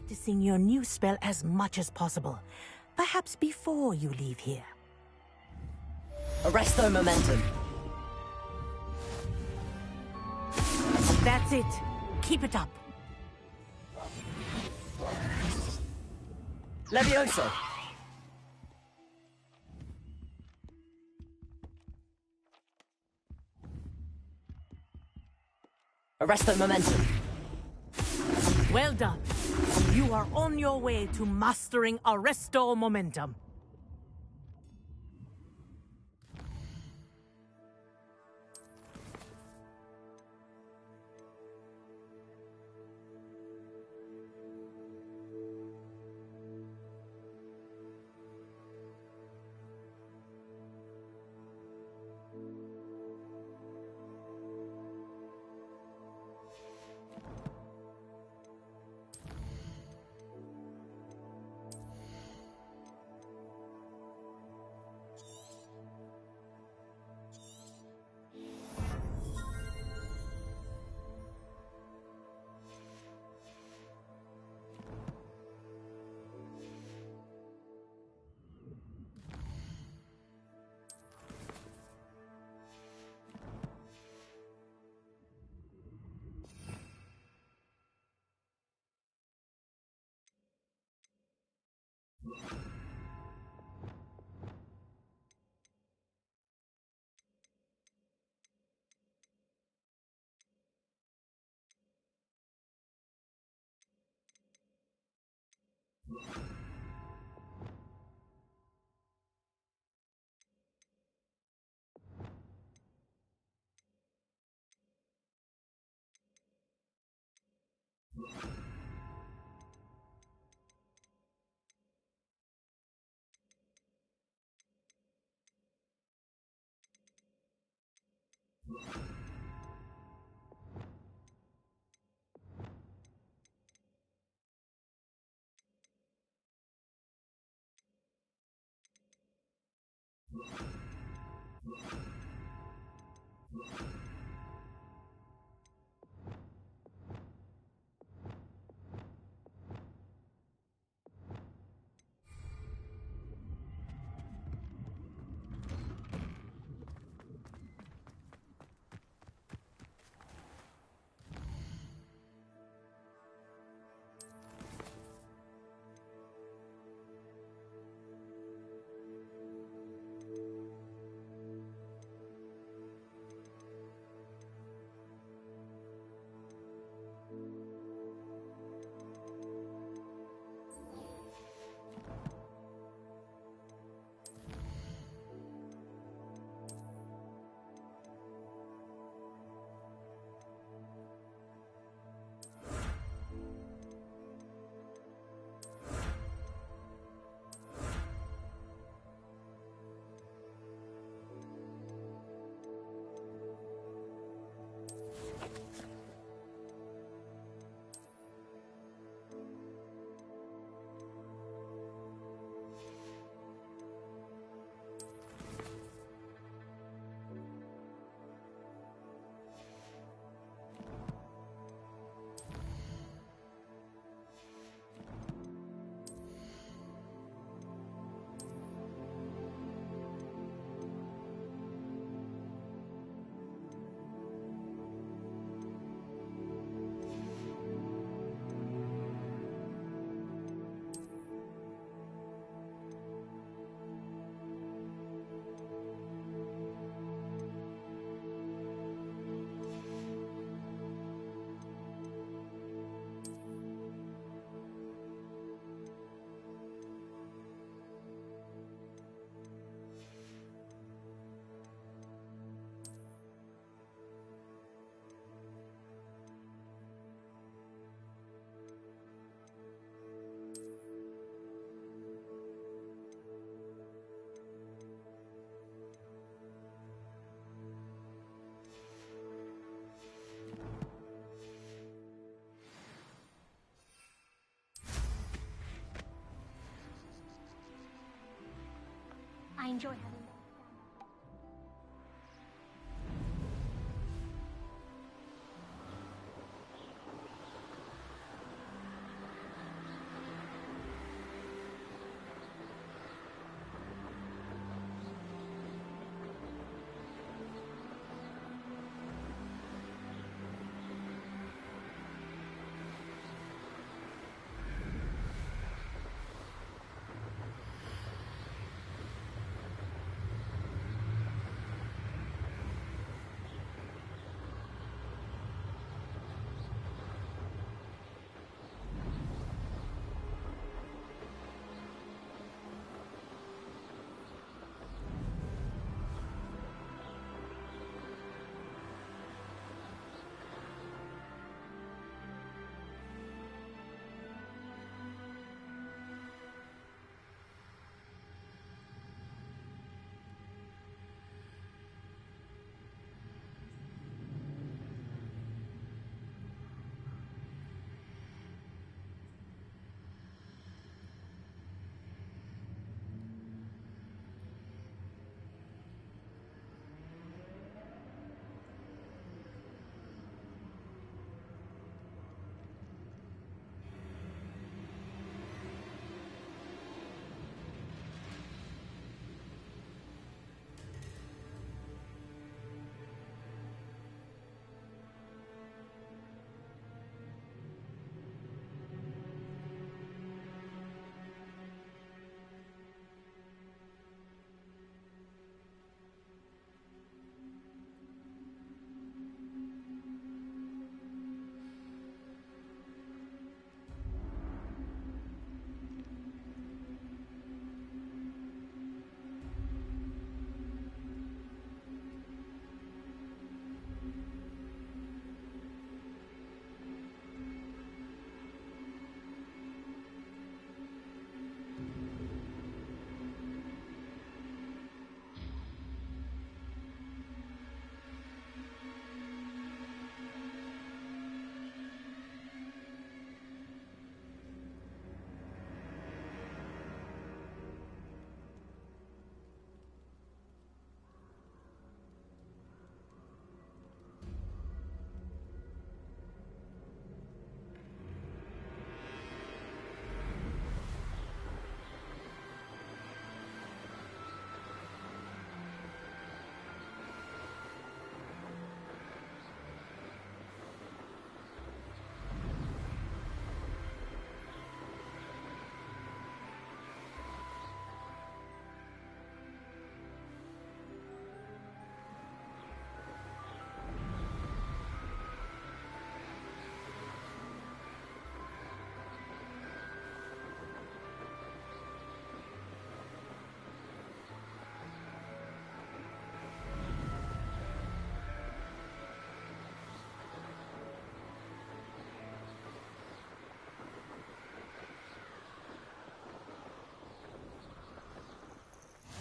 Practicing your new spell as much as possible, perhaps before you leave here. Arresto Momentum. That's it. Keep it up. Levioso. Arresto Momentum. Well done. You are on your way to mastering Arresto Momentum. I enjoy having them.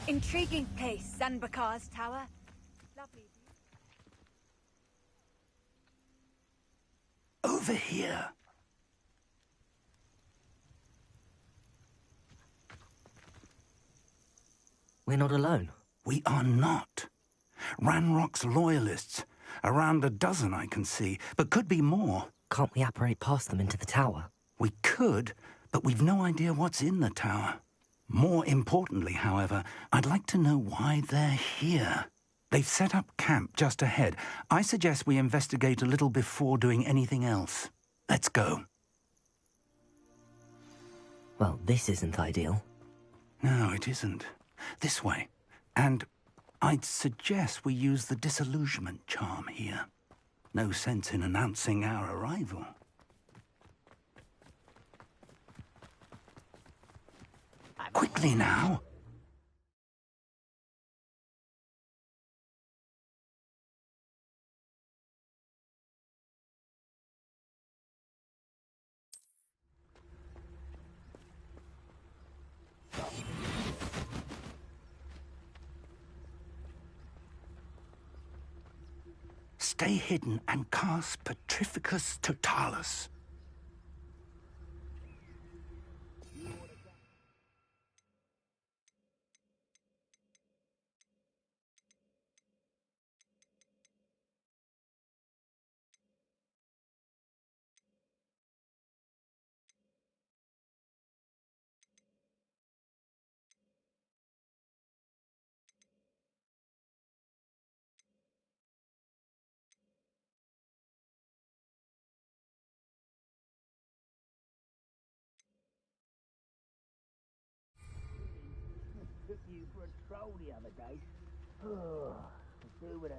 Intriguing place, Sanbakar's tower. Lovely view. over here. We're not alone. We are not. Ranrock's loyalists. Around a dozen I can see, but could be more. Can't we apparate past them into the tower? We could, but we've no idea what's in the tower. More importantly, however, I'd like to know why they're here. They've set up camp just ahead. I suggest we investigate a little before doing anything else. Let's go. Well, this isn't ideal. No, it isn't. This way. And I'd suggest we use the disillusionment charm here. No sense in announcing our arrival. Quickly now. Stay hidden and cast Petrificus Totalis.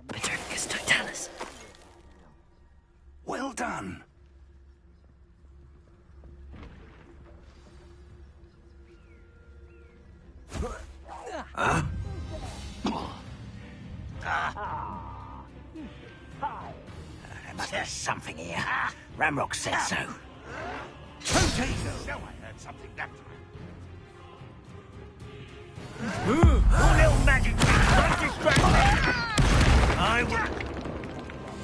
Petrificus Totalis. Well done. There must be something here. Ramrock said so. Potato! So I heard something that time. Your little magic don't distract me. I will.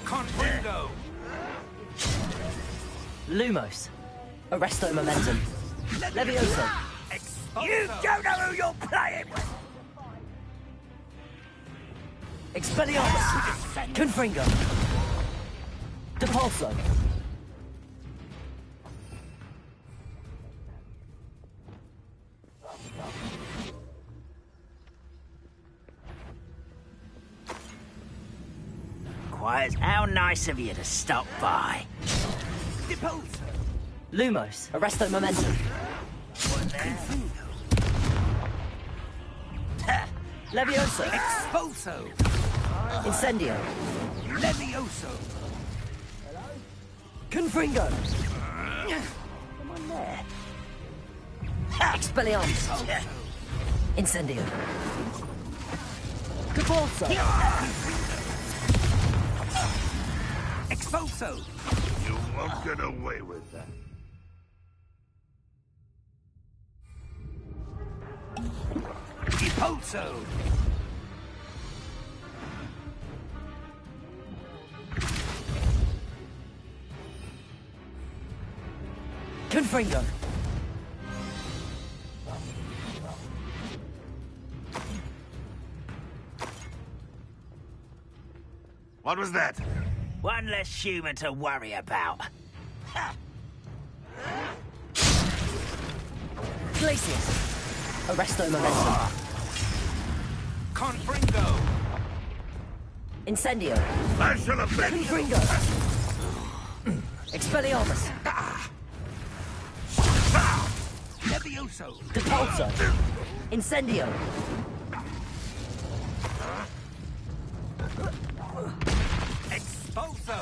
Confringo! Lumos. Arresto Momentum. Levioso. You don't know who you're playing with. Expelliarmus. Confringo. Depulso. Quiet. How nice of you to stop by. Lumos. Arresto Momentum. Levioso. Expulso! Incendio. Levioso! Confringo. Come on there. Expelliarmus. Incendio. Depulso. Expulso! You won't get away with that. Depulso! Confringo. What was that? One less human to worry about. Glacius. Arresto Momentum. Confringo! Incendio. I shall avenge you. Confringo. Expelliarmus. Levioso! Depulso. Incendio. Expulso!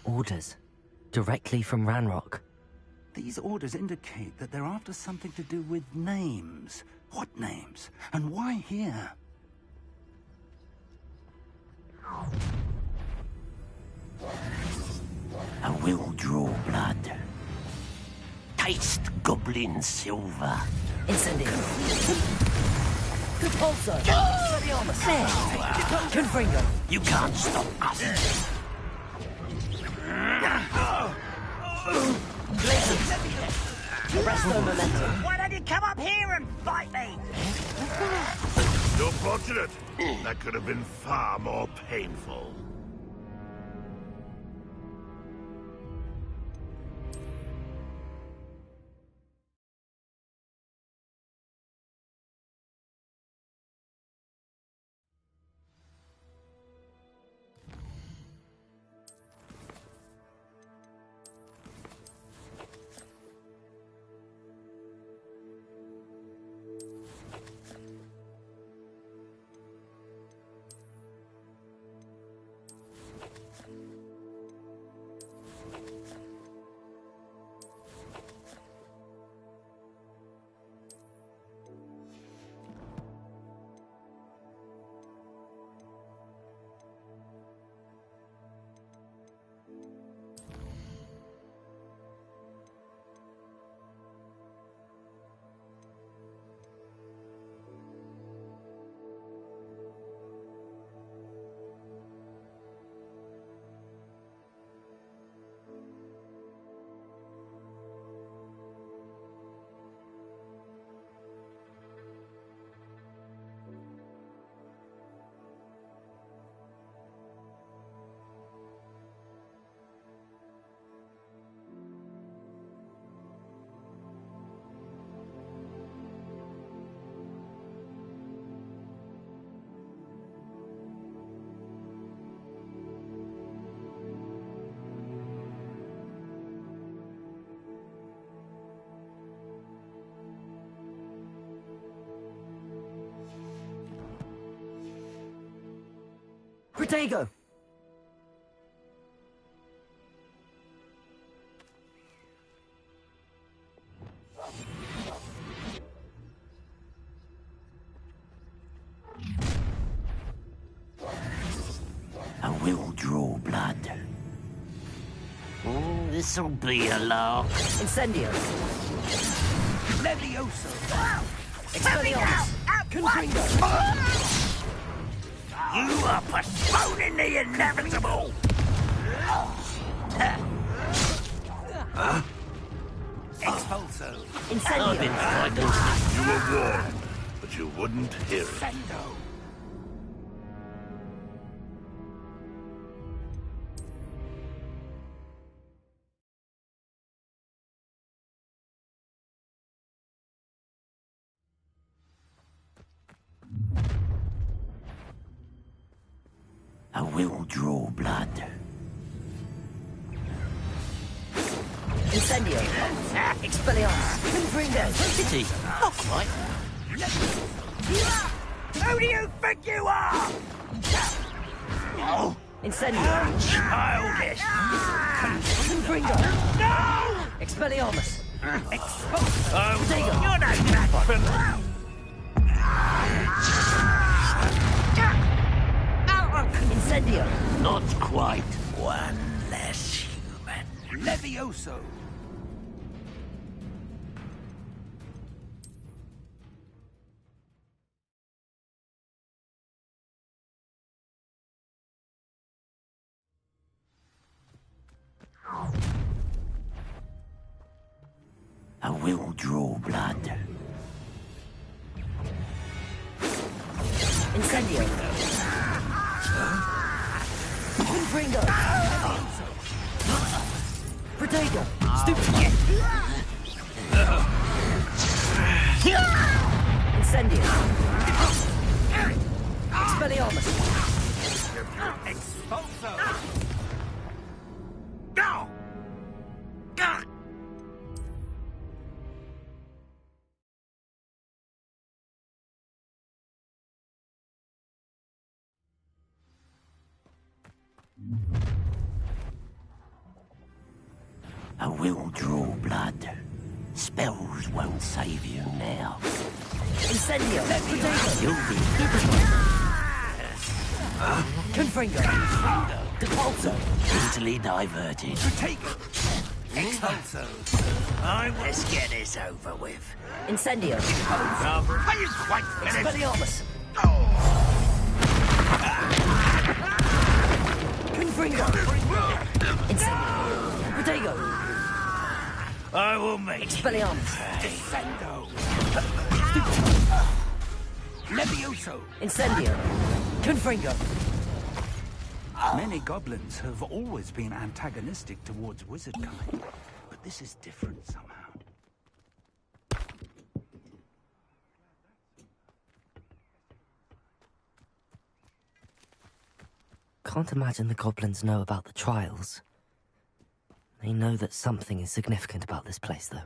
Orders. Directly from Ranrock. These orders indicate that they're after something to do with names. What names? And why here? I will draw blood. Taste goblin silver. Incendio. Compulso. There. Confringo. You can't stop us. Presto momentum. Why don't you come up here and fight me? You're fortunate. That could have been far more painful. Protego! I will draw blood. This'll be a lark. Incendio. Levioso. Expelliarmus. Confringo. You are postponing the inevitable. Expulso. Incendio. You were warned, but you wouldn't hear it. Fendo. I will draw blood. Incendio. Expelliarmus. Confringo. Pity. Not quite. Who do you think you are? Incendio. Childish. Confringo. No! Expelliarmus. Expulso. Protego. You're no match for me. Incendio. Not quite. One less human. Levioso. I will draw blood. Incendio. Confringo. Protego. Stupid. Incendio. Expelliarmus. Expulso. No! God! I will draw blood. Spells won't save you now. Incendio! You'll be... Confringo! Depulso! Easily diverted. Expulso. Let's get this over with. Incendio! Are you quite finished? Expelliarmus! Confringo! Incendio! Protego! I will make Expelliarmus! Descendo. Levioso. Incendio! Confringo! Many goblins have always been antagonistic towards wizard kind, but this is different somehow. Can't imagine the goblins know about the trials. They know that something is significant about this place, though.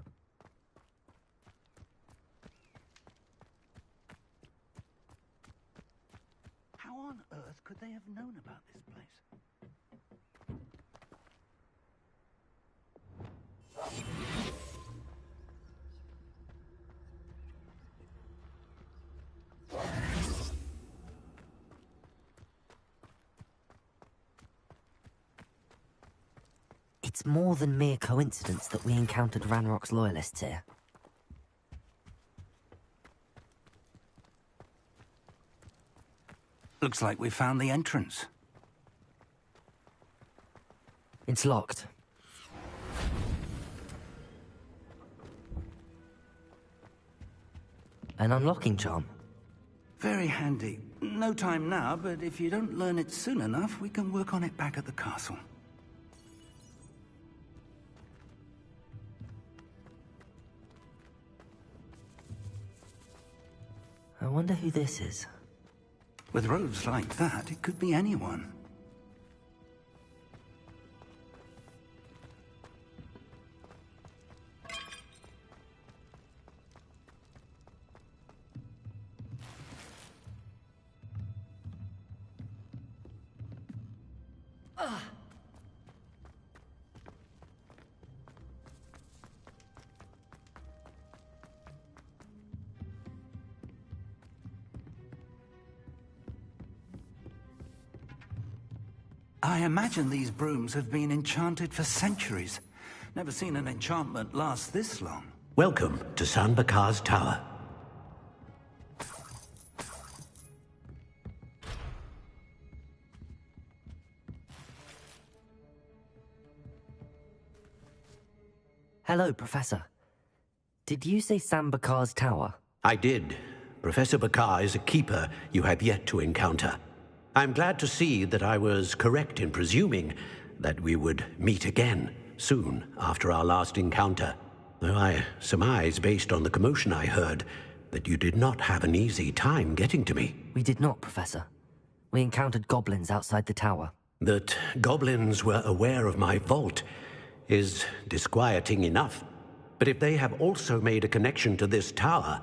How on earth could they have known about this place? It's more than mere coincidence that we encountered Ranrock's loyalists here. Looks like we found the entrance. It's locked. An unlocking charm. Very handy. No time now, but if you don't learn it soon enough, we can work on it back at the castle. I wonder who this is. With robes like that, it could be anyone. I imagine these brooms have been enchanted for centuries. Never seen an enchantment last this long. Welcome to San Bakar's Tower. Hello, Professor. Did you say Sam Bakar's tower? I did. Professor Bakar is a keeper you have yet to encounter. I'm glad to see that I was correct in presuming that we would meet again soon after our last encounter. Though I surmise, based on the commotion I heard, that you did not have an easy time getting to me. We did not, Professor. We encountered goblins outside the tower. That goblins were aware of my vault is disquieting enough. But if they have also made a connection to this tower,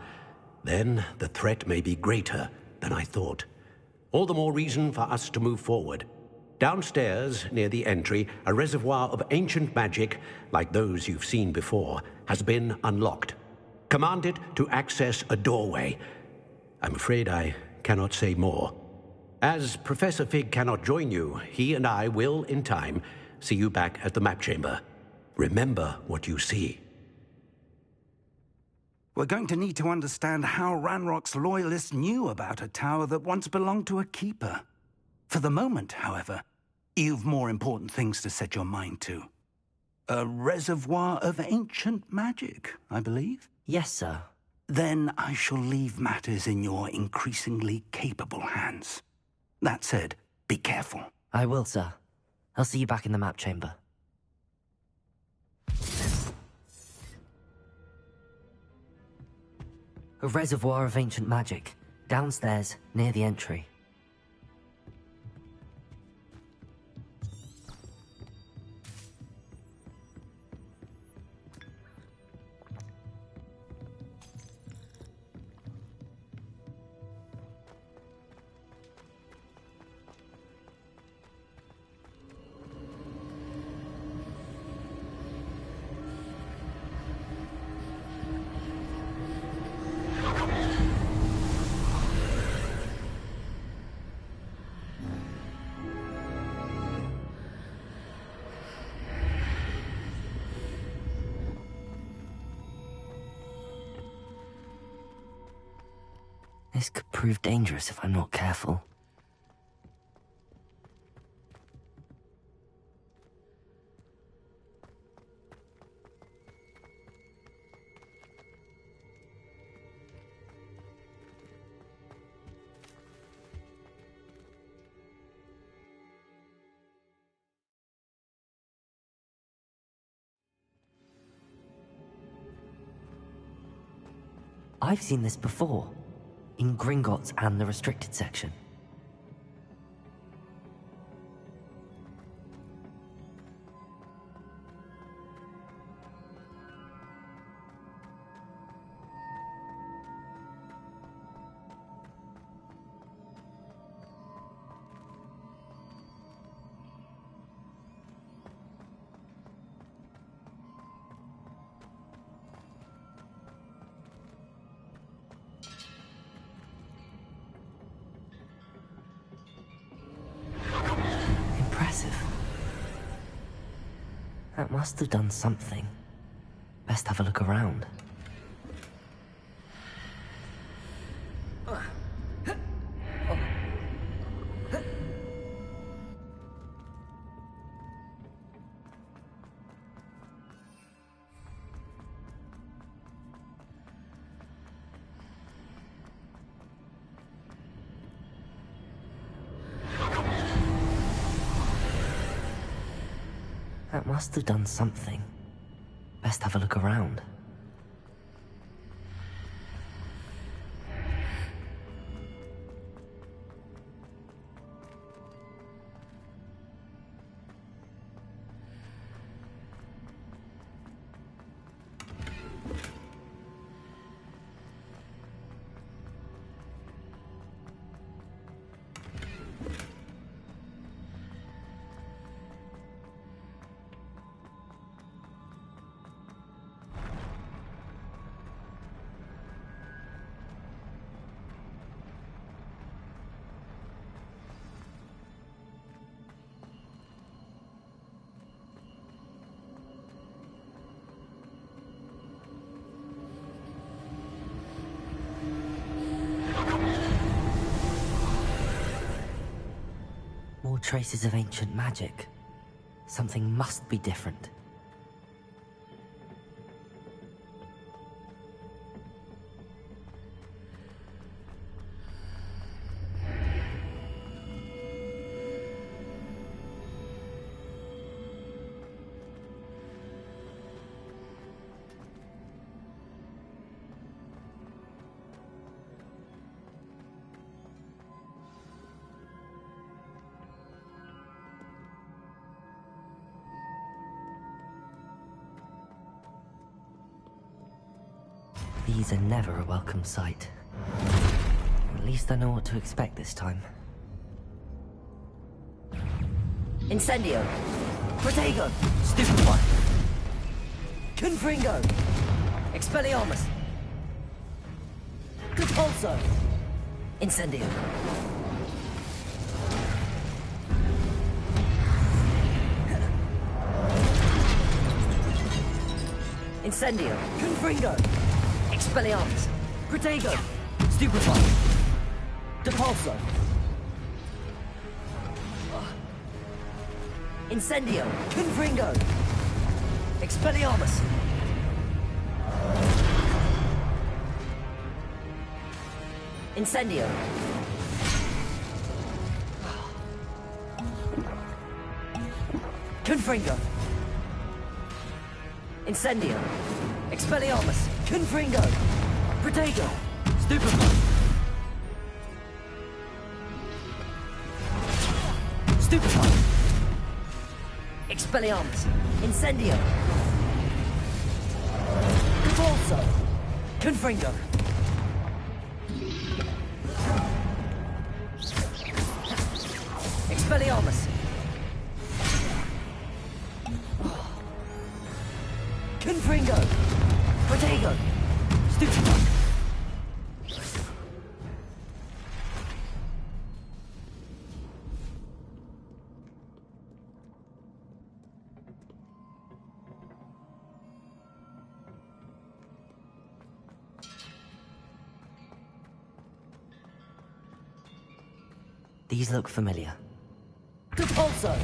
then the threat may be greater than I thought. All the more reason for us to move forward. Downstairs, near the entry, a reservoir of ancient magic, like those you've seen before, has been unlocked. Command it to access a doorway. I'm afraid I cannot say more. As Professor Fig cannot join you, he and I will, in time, see you back at the map chamber. Remember what you see. We're going to need to understand how Ranrock's loyalists knew about a tower that once belonged to a keeper. For the moment, however, you've more important things to set your mind to. A reservoir of ancient magic, I believe? Yes, sir. Then I shall leave matters in your increasingly capable hands. That said, be careful. I will, sir. I'll see you back in the map chamber. A reservoir of ancient magic, downstairs, near the entry. This could prove dangerous if I'm not careful. I've seen this before, in Gringotts and the restricted section. That must have done something. Best have a look around. That must have done something. Best have a look around. More traces of ancient magic. Something must be different. These are never a welcome sight. At least I know what to expect this time. Incendio! Protego! Stupefy! Confringo! Expelliarmus! Repulso! Incendio! Incendio! Confringo! Expelliarmus! Protego! Stupefy! Depulso! Incendio! Confringo! Expelliarmus! Incendio! Confringo! Incendio! Expelliarmus! Confringo! Protego! Stupefy! Stupefy! Expelliarmus! Incendio! Repulso! Confringo! Expelliarmus! Confringo! Protego! Stupefy! These look familiar. Depulso!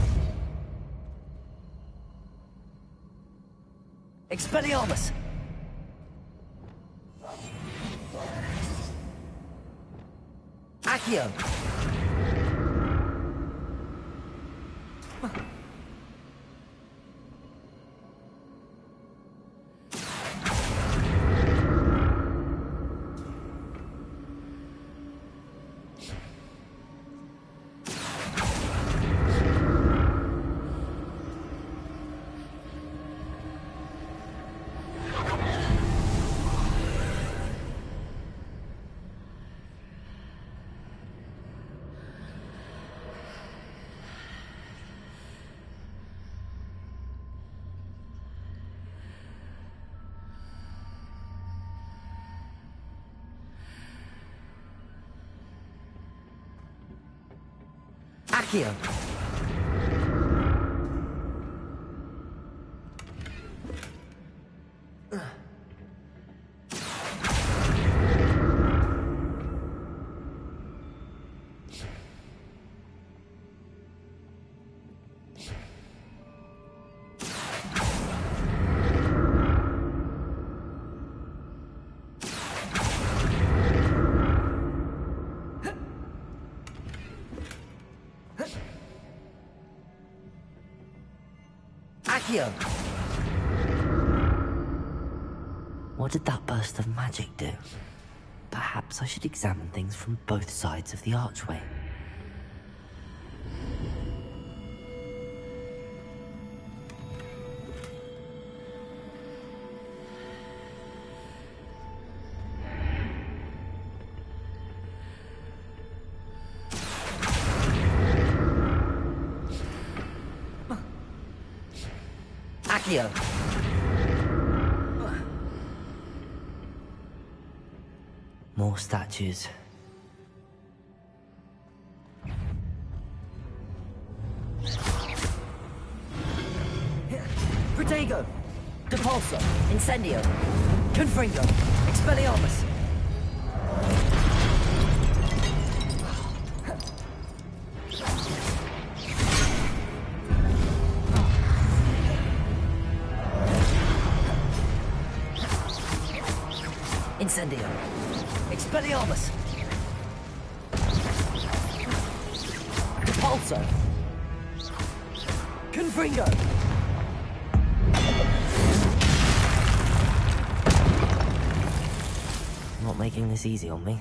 Expelliarmus! Accio! Accio! Accio! What did that burst of magic do? Perhaps I should examine things from both sides of the archway. Accio! More statues. Protego! Depulso! Incendio! Confringo! Expelliarmus! Incendio! Expelliarmus! Depulso! Confringo! Not making this easy on me.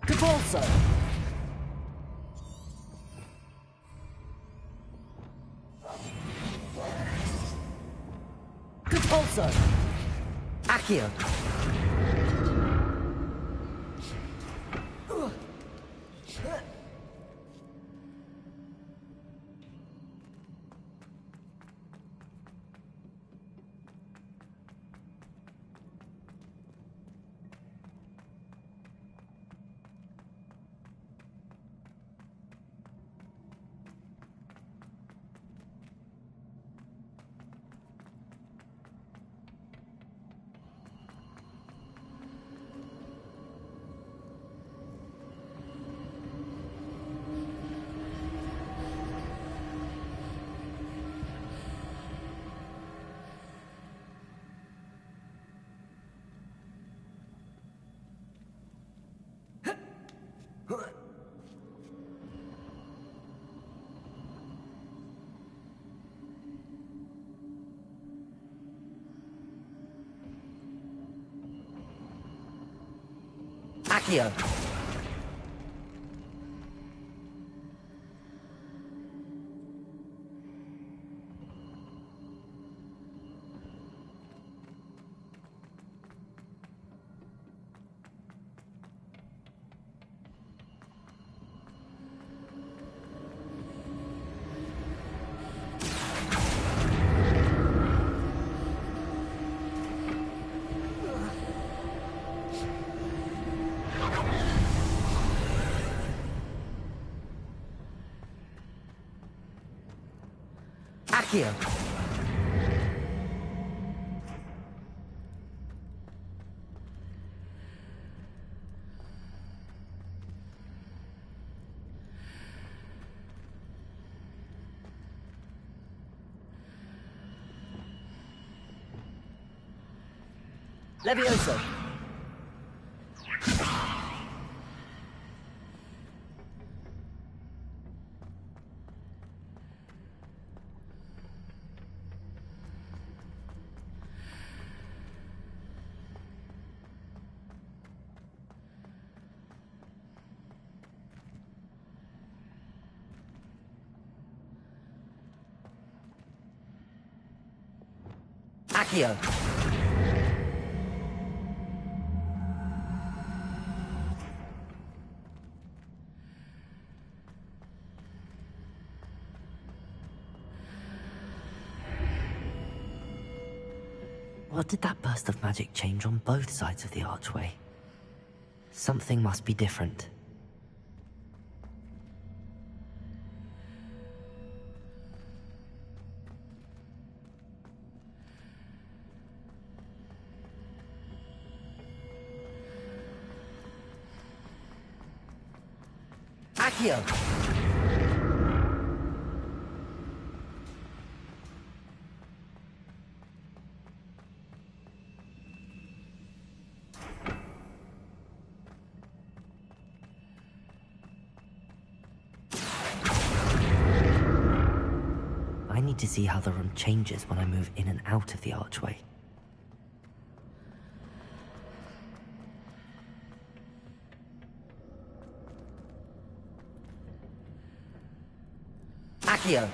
Depulso! Depulso! Accio! Accio! Accio. Levioso. Accio. What did that burst of magic change on both sides of the archway? Something must be different. Accio! I need to see how the room changes when I move in and out of the archway. Accio!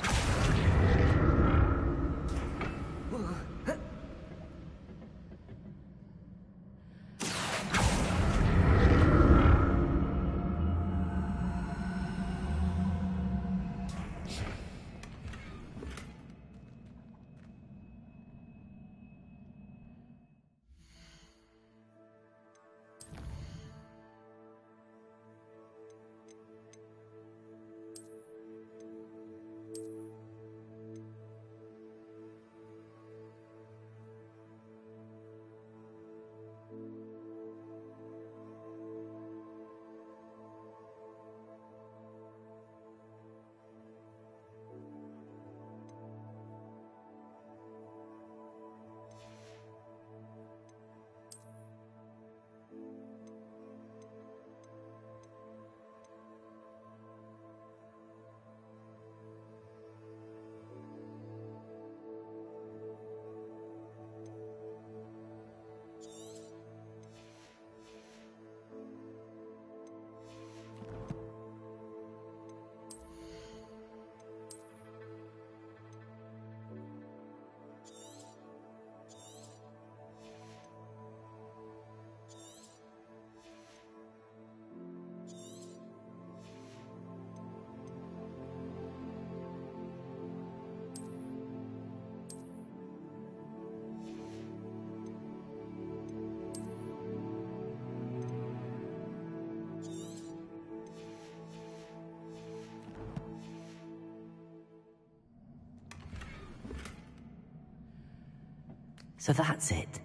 So that's it.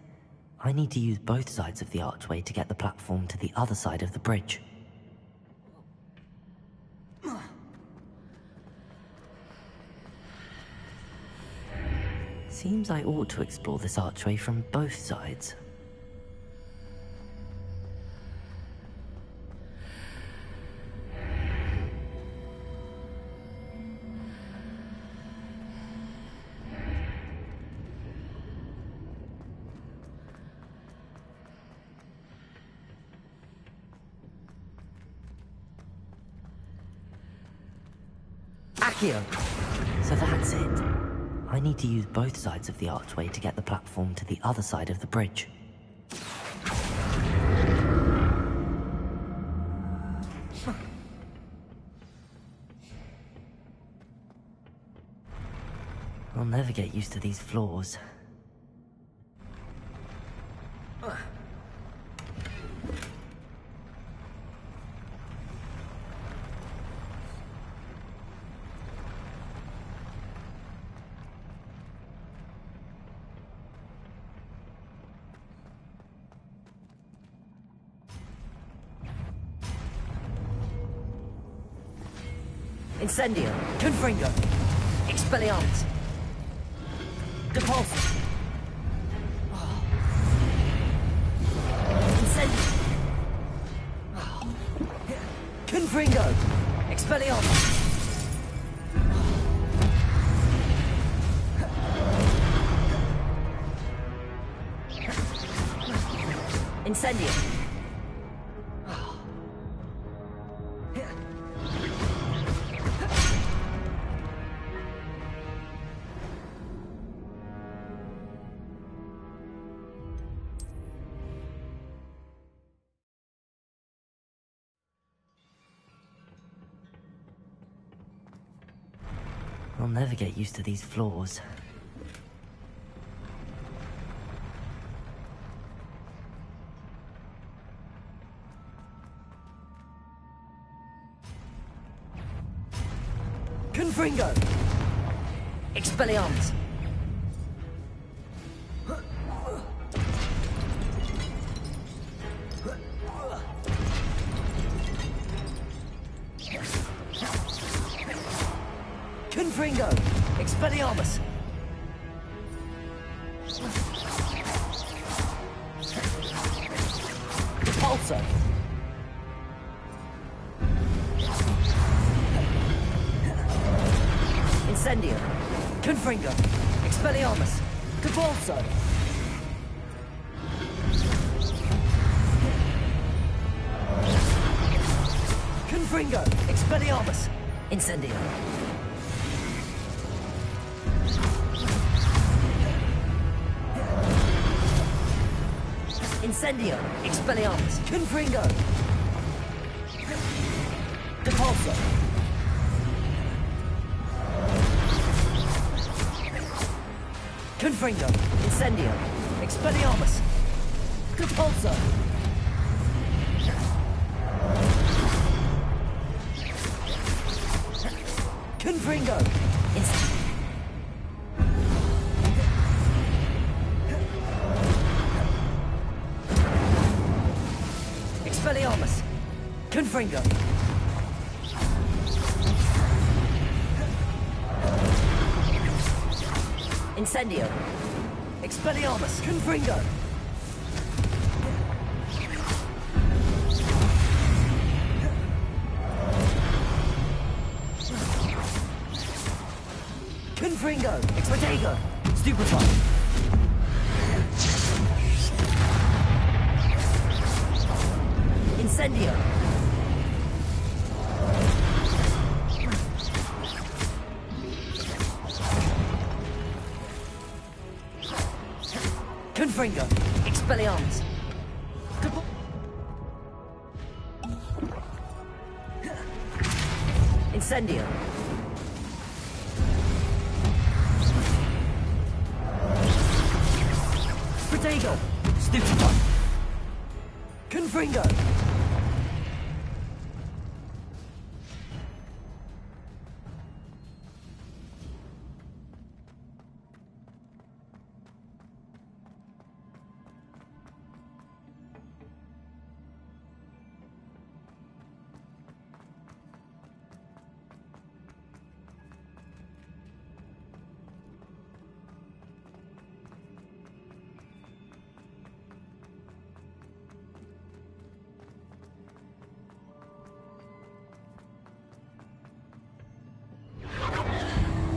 I need to use both sides of the archway to get the platform to the other side of the bridge. Seems I ought to explore this archway from both sides. Accio! So that's it. I need to use both sides of the archway to get the platform to the other side of the bridge. I'll never get used to these floors. Incendio. Confringo. Expelliarmus. Depulse. Incendio. Confringo. Expelliarmus. Incendio. I'll never get used to these floors. Confringo! Expelliarmus! Confringo! Expelliarmus! Repulsor! Incendio! Confringo! Expelliarmus! Repulsor! Confringo! Expelliarmus! Incendio! Incendio! Expelliarmus! Confringo! Depulso! Confringo! Incendio! Expelliarmus! Depulso! Confringo! Expelliarmus! Confringo! Incendio! Expelliarmus! Confringo! Confringo! Expedego! Stupefy! Incendio! Confringo! Expelliarmus! Incendio! Protego! Stupefy! Confringo!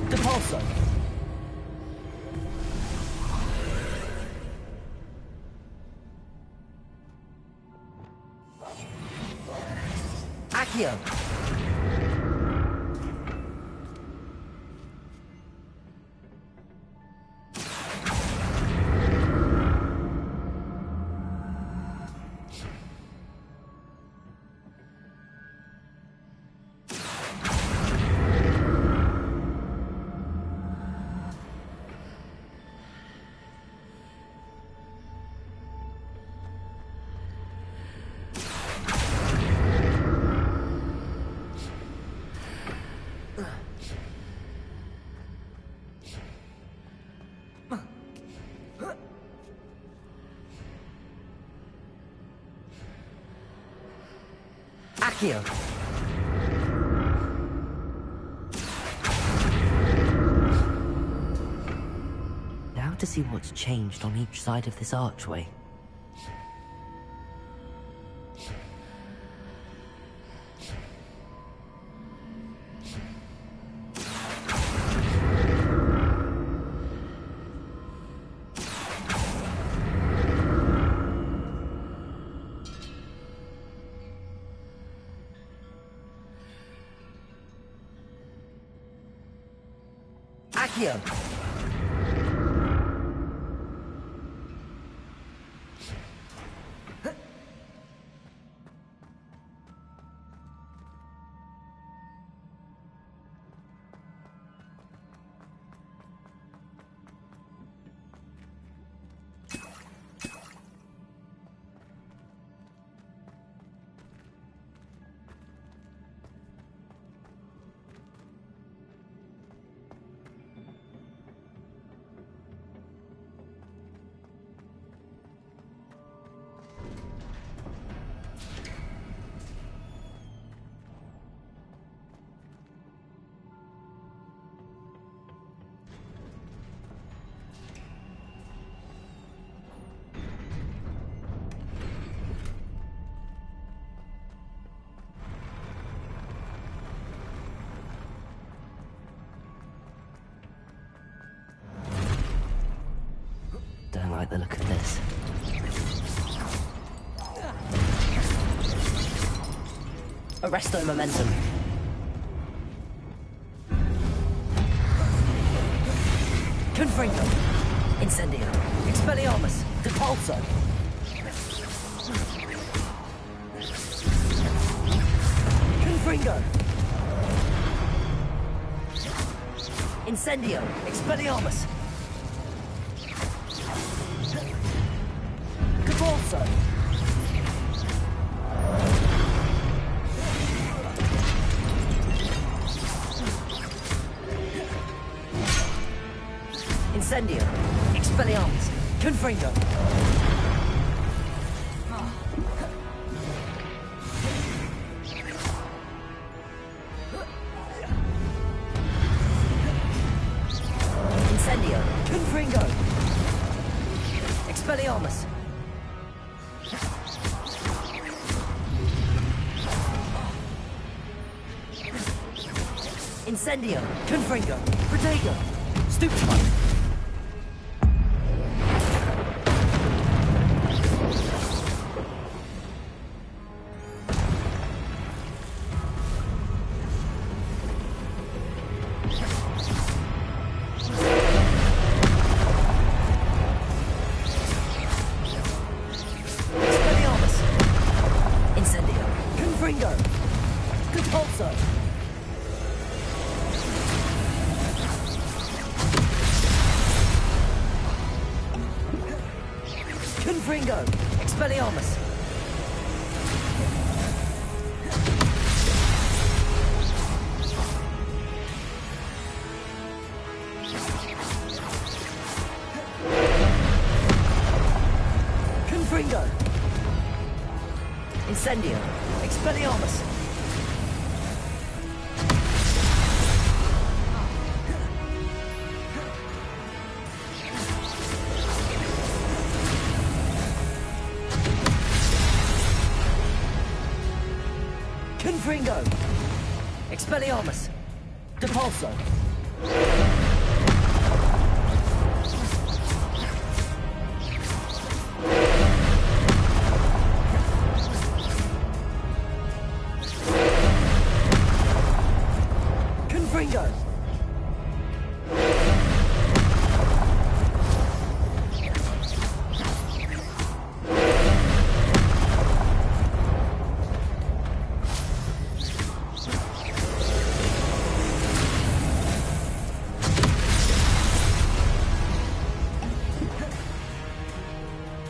Depulso! Accio! Accio! Now to see what's changed on each side of this archway. Accio! Don't like the look of this. Arresto momentum. Confringo. Incendio. Expelliarmus. Depulso. Confringo. Incendio. Expelliarmus. Depulso. Incendio. Expelliarmus. Confringo. Incendio. Confringo. Expelliarmus. Incendio. Confringo. Protego. Stupefy. Expelliarmus. Incendio. Confringo. Depulso. Confringo. Expelliarmus. Confringo. Incendio. Expelliarmus. Confringo. Expelliarmus. Depulso. Confringo.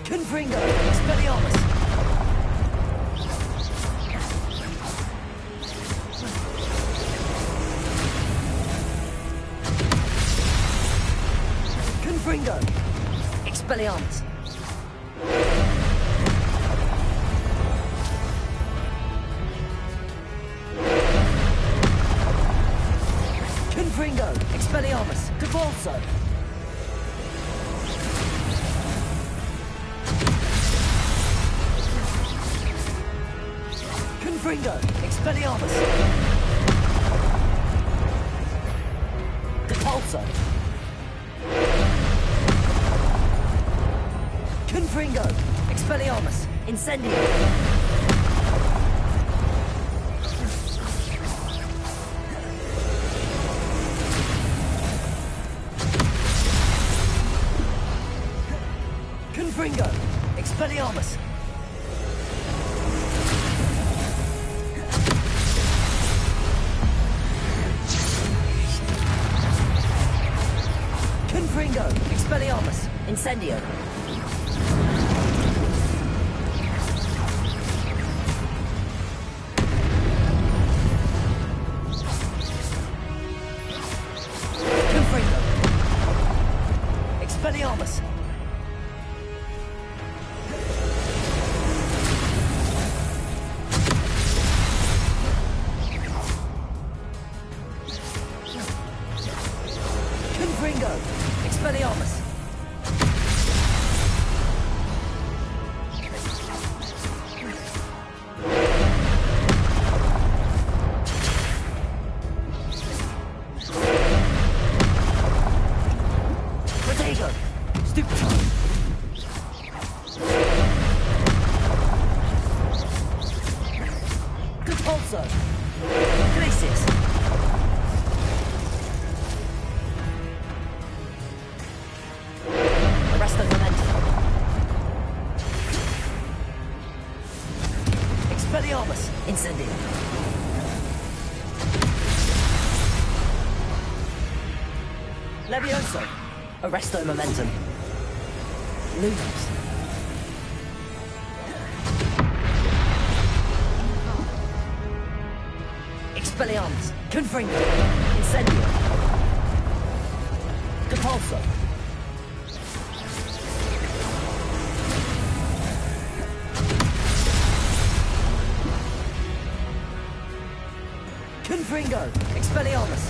Confringo. Expelliarmus. Confringo. Expelliarmus. Confringo. Expelliarmus. Depulso. Confringo! Expelliarmus! Depulso! Confringo! Expelliarmus! Incendio! Confringo! Expelliarmus! Confringo! Expelliarmus! Incendio! Confringo! Expelliarmus! Confringo! Expelliarmus! Protego! Stupefy! Depulso! Glacius! Arresto Momentum! Expelliarmus! Incendio! Levioso! Arresto Momentum! Lunos! Expelliarmus! Confringo! Incendio! Depulso! Confringo! Expelliarmus!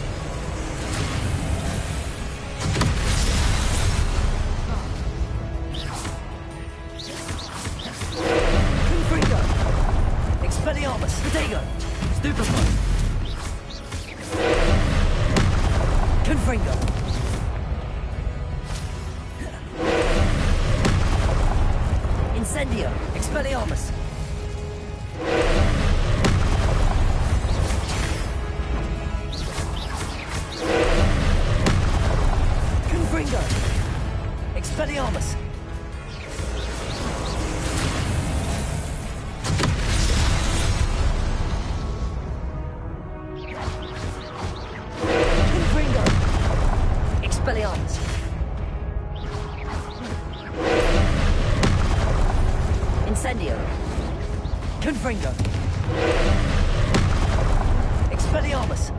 Confringo! Expelliarmus! Protego! Stupefy! Confringo! Incendio! Expelliarmus! Confringo! Expelliarmus! Confringo! Expelliarmus! Incendio! Confringo! Expelliarmus!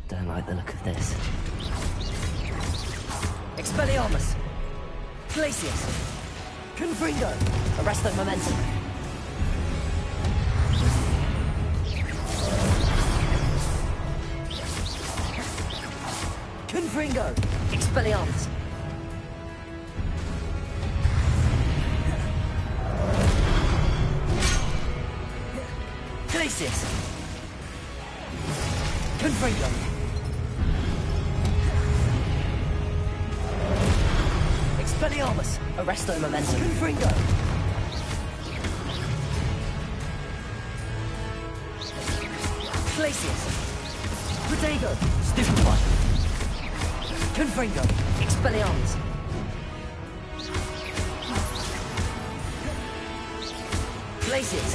Don't like the look of this. Expelliarmus! Glacius! Confringo! Arresto Momentum! Confringo! Expelliarmus! Glacius! Confringo! Expelliarmus! Arresto Momentum! Confringo! Glacius! Protego! Stupefy! Confringo! Expelliarmus! Glacius!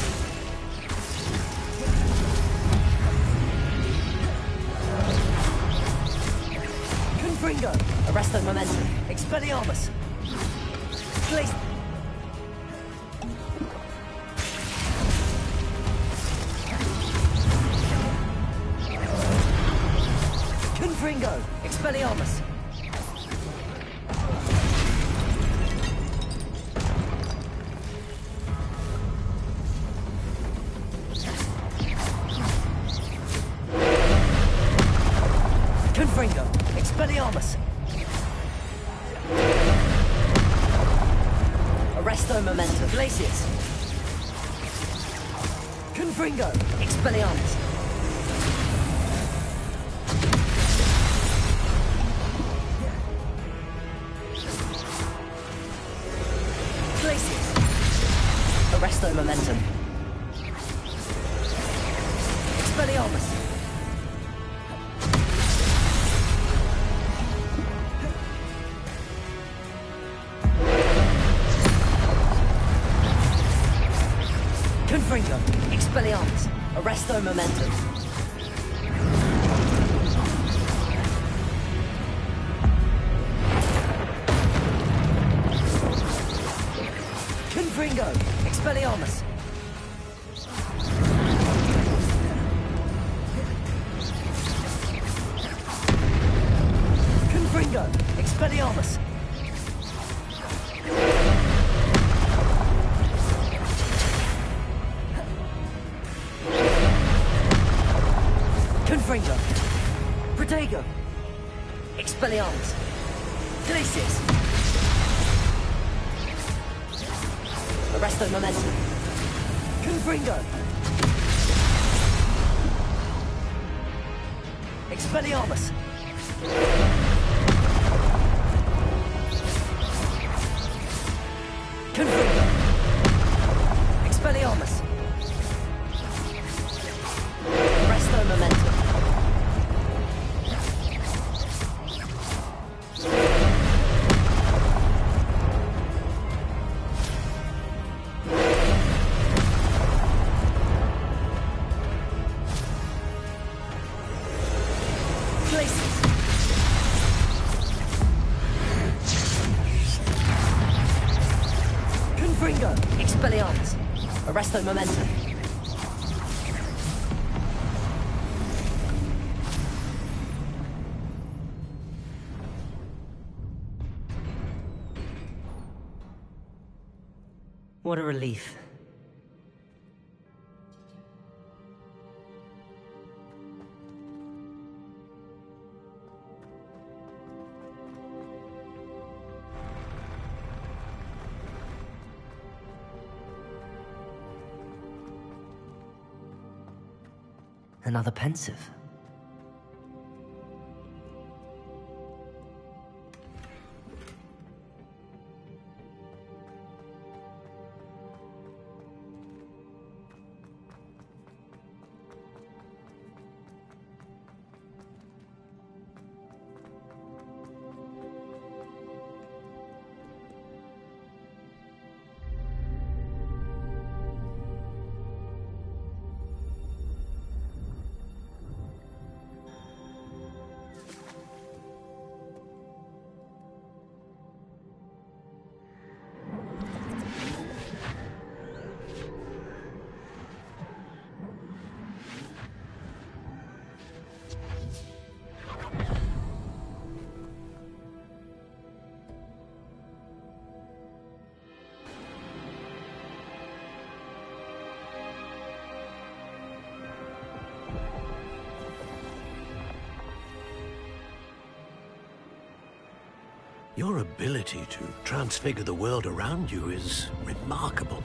Confringo! Arresto Momentum! Expelliarmus! Glacius! Confringo! Expelliarmus! Confringo! Expelliarmus! Arresto Momentum! Glacius! Confringo! Expelliarmus! Glacius! Arresto Momentum! Expelliarmus! Confringo! Expelliarmus! Arresto Momentum! Confringo! Expelliarmus! Confringo! Expelliarmus! Confringo! Protego! Expelliarmus! Glacius! Arresto Momentum! Confringo! Expelliarmus! Confringo! Expelliarmus! Arresto Momentum! Confringo! Expelliarmus! Arresto Momentum! What a relief. Another pensive. Your ability to transfigure the world around you is remarkable.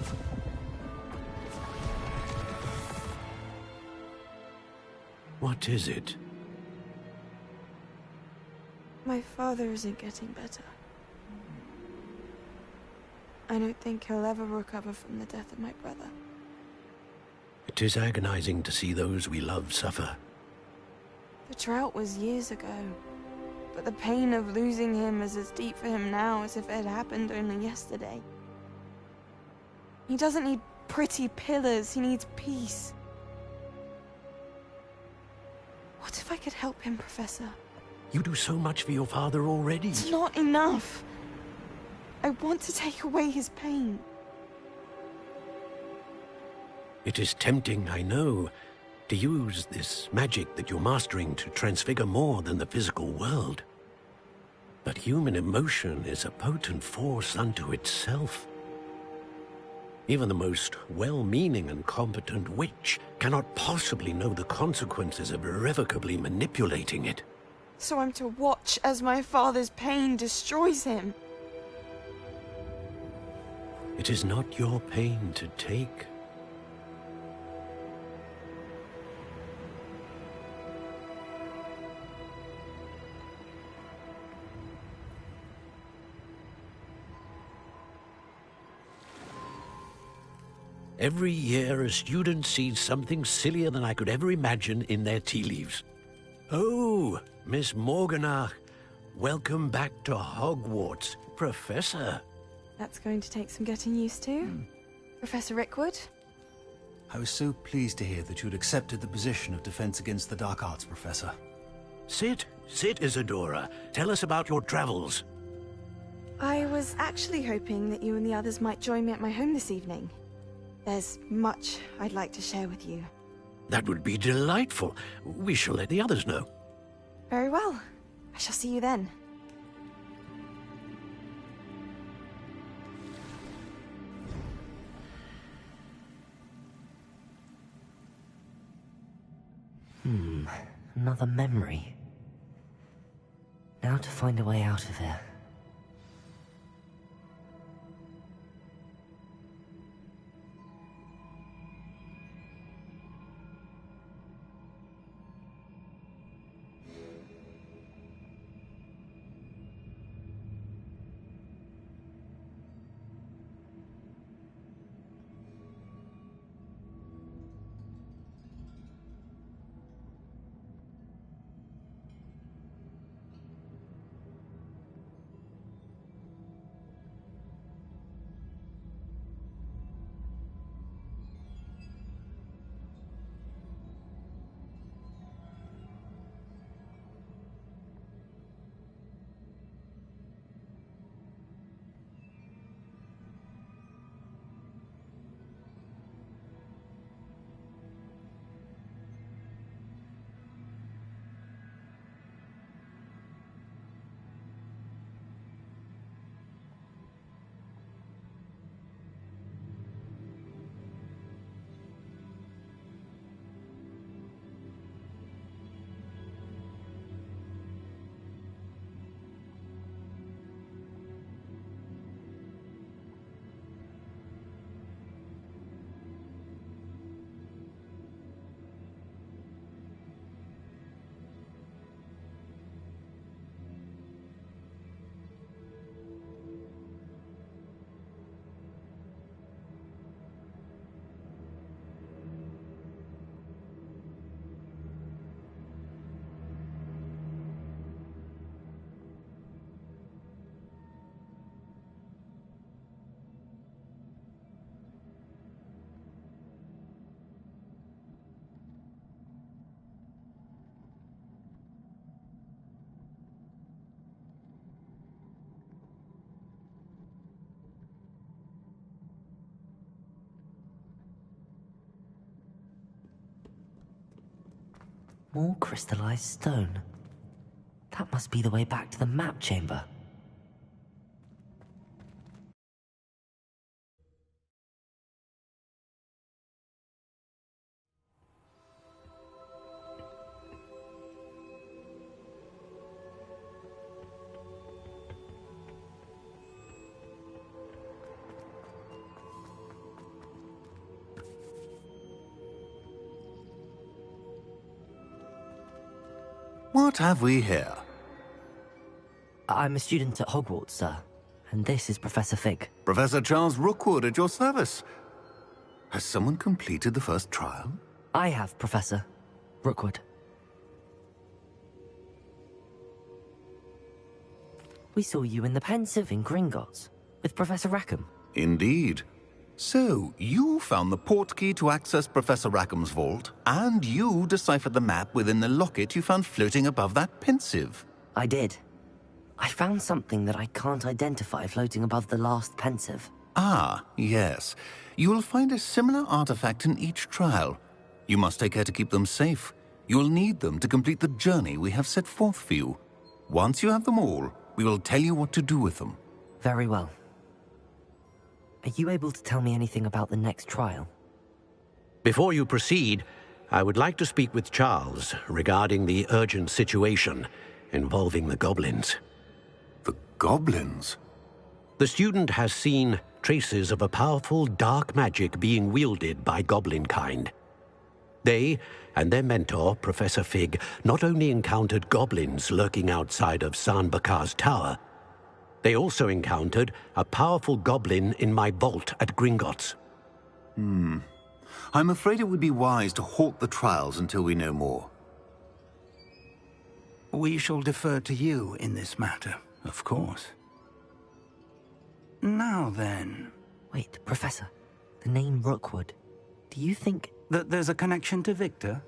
What is it? My father isn't getting better. I don't think he'll ever recover from the death of my brother. It is agonizing to see those we love suffer. The drought was years ago, but the pain of losing him is as deep for him now as if it had happened only yesterday. He doesn't need pretty pillars, he needs peace. What if I could help him, Professor? You do so much for your father already. It's not enough. I want to take away his pain. It is tempting, I know, to use this magic that you're mastering to transfigure more than the physical world. But human emotion is a potent force unto itself. Even the most well-meaning and competent witch cannot possibly know the consequences of irrevocably manipulating it. So I'm to watch as my father's pain destroys him. It is not your pain to take. Every year, a student sees something sillier than I could ever imagine in their tea leaves. Oh, Miss Morganach, welcome back to Hogwarts, Professor. That's going to take some getting used to. Professor Rickwood? I was so pleased to hear that you had accepted the position of Defense Against the Dark Arts, Professor. Sit, Isadora. Tell us about your travels. I was actually hoping that you and the others might join me at my home this evening. There's much I'd like to share with you. That would be delightful. We shall let the others know. Very well. I shall see you then. Another memory. Now to find a way out of here. More crystallized stone. That must be the way back to the map chamber. What have we here? I'm a student at Hogwarts, sir. And this is Professor Fig. Professor Charles Rookwood at your service. Has someone completed the first trial? I have, Professor. Rookwood. We saw you in the Pensive in Gringotts, with Professor Rackham. Indeed. So, you found the portkey to access Professor Rackham's vault, and you deciphered the map within the locket you found floating above that Pensive. I did. I found something that I can't identify floating above the last Pensive. Ah, yes. You will find a similar artifact in each trial. You must take care to keep them safe. You will need them to complete the journey we have set forth for you. Once you have them all, we will tell you what to do with them. Very well. Are you able to tell me anything about the next trial? Before you proceed, I would like to speak with Charles regarding the urgent situation involving the goblins. The goblins? The student has seen traces of a powerful dark magic being wielded by goblin kind. They and their mentor, Professor Fig, not only encountered goblins lurking outside of San Bakar's tower, they also encountered a powerful goblin in my vault at Gringotts. I'm afraid it would be wise to halt the trials until we know more. We shall defer to you in this matter, of course. Now then... Wait, Professor. The name Rookwood. Do you think... that there's a connection to Victor?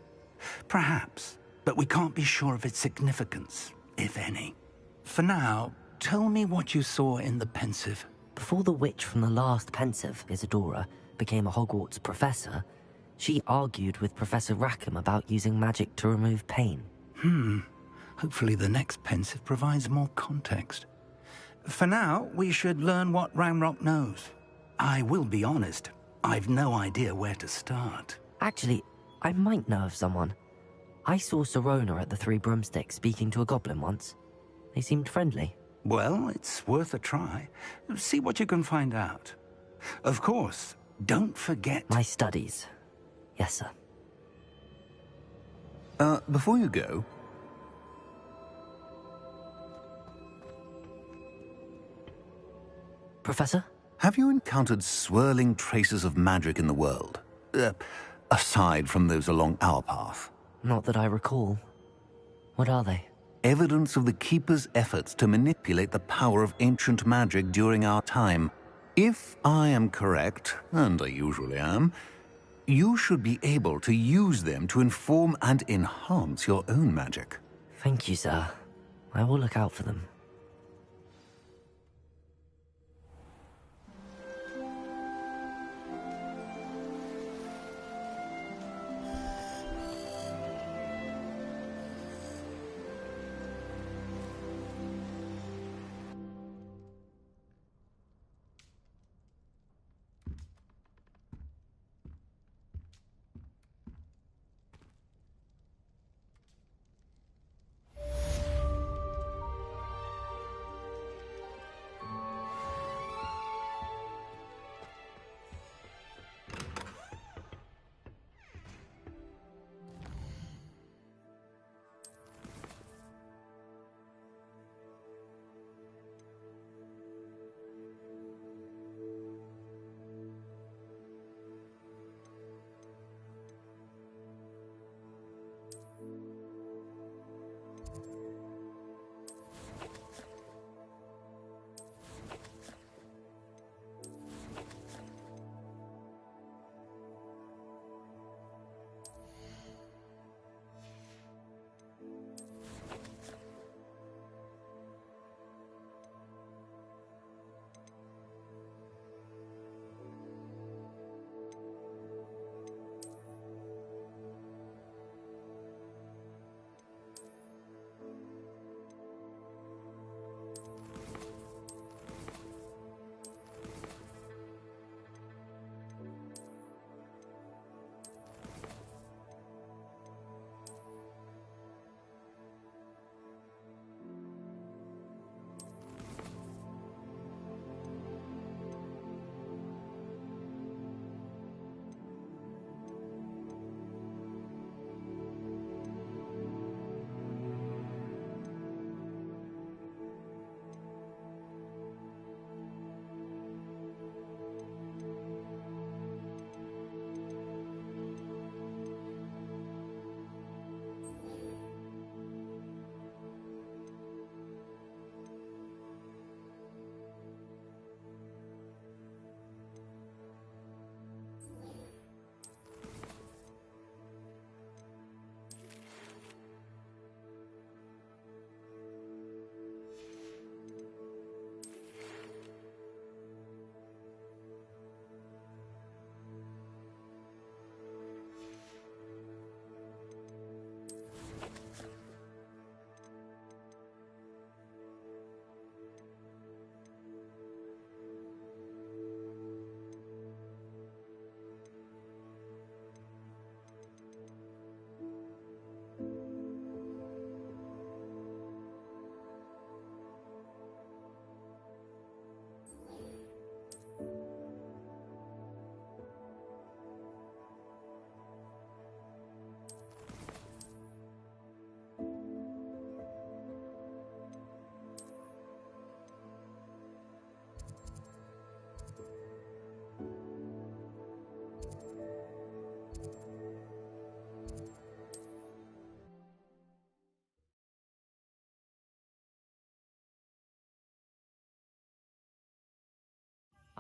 Perhaps, but we can't be sure of its significance, if any. For now, tell me what you saw in the Pensive. Before the witch from the last Pensive, Isadora, became a Hogwarts professor, she argued with Professor Rackham about using magic to remove pain. Hopefully the next Pensive provides more context. For now, we should learn what Ranrock knows. I will be honest, I've no idea where to start. Actually, I might know of someone. I saw Serona at the Three Broomsticks speaking to a goblin once. They seemed friendly. Well, it's worth a try. See what you can find out. Of course, don't forget... My studies. Yes, sir. Before you go... Professor? Have you encountered swirling traces of magic in the world? Aside from those along our path? Not that I recall. What are they? Evidence of the Keeper's efforts to manipulate the power of ancient magic during our time. If I am correct, and I usually am, you should be able to use them to inform and enhance your own magic. Thank you, sir. I will look out for them.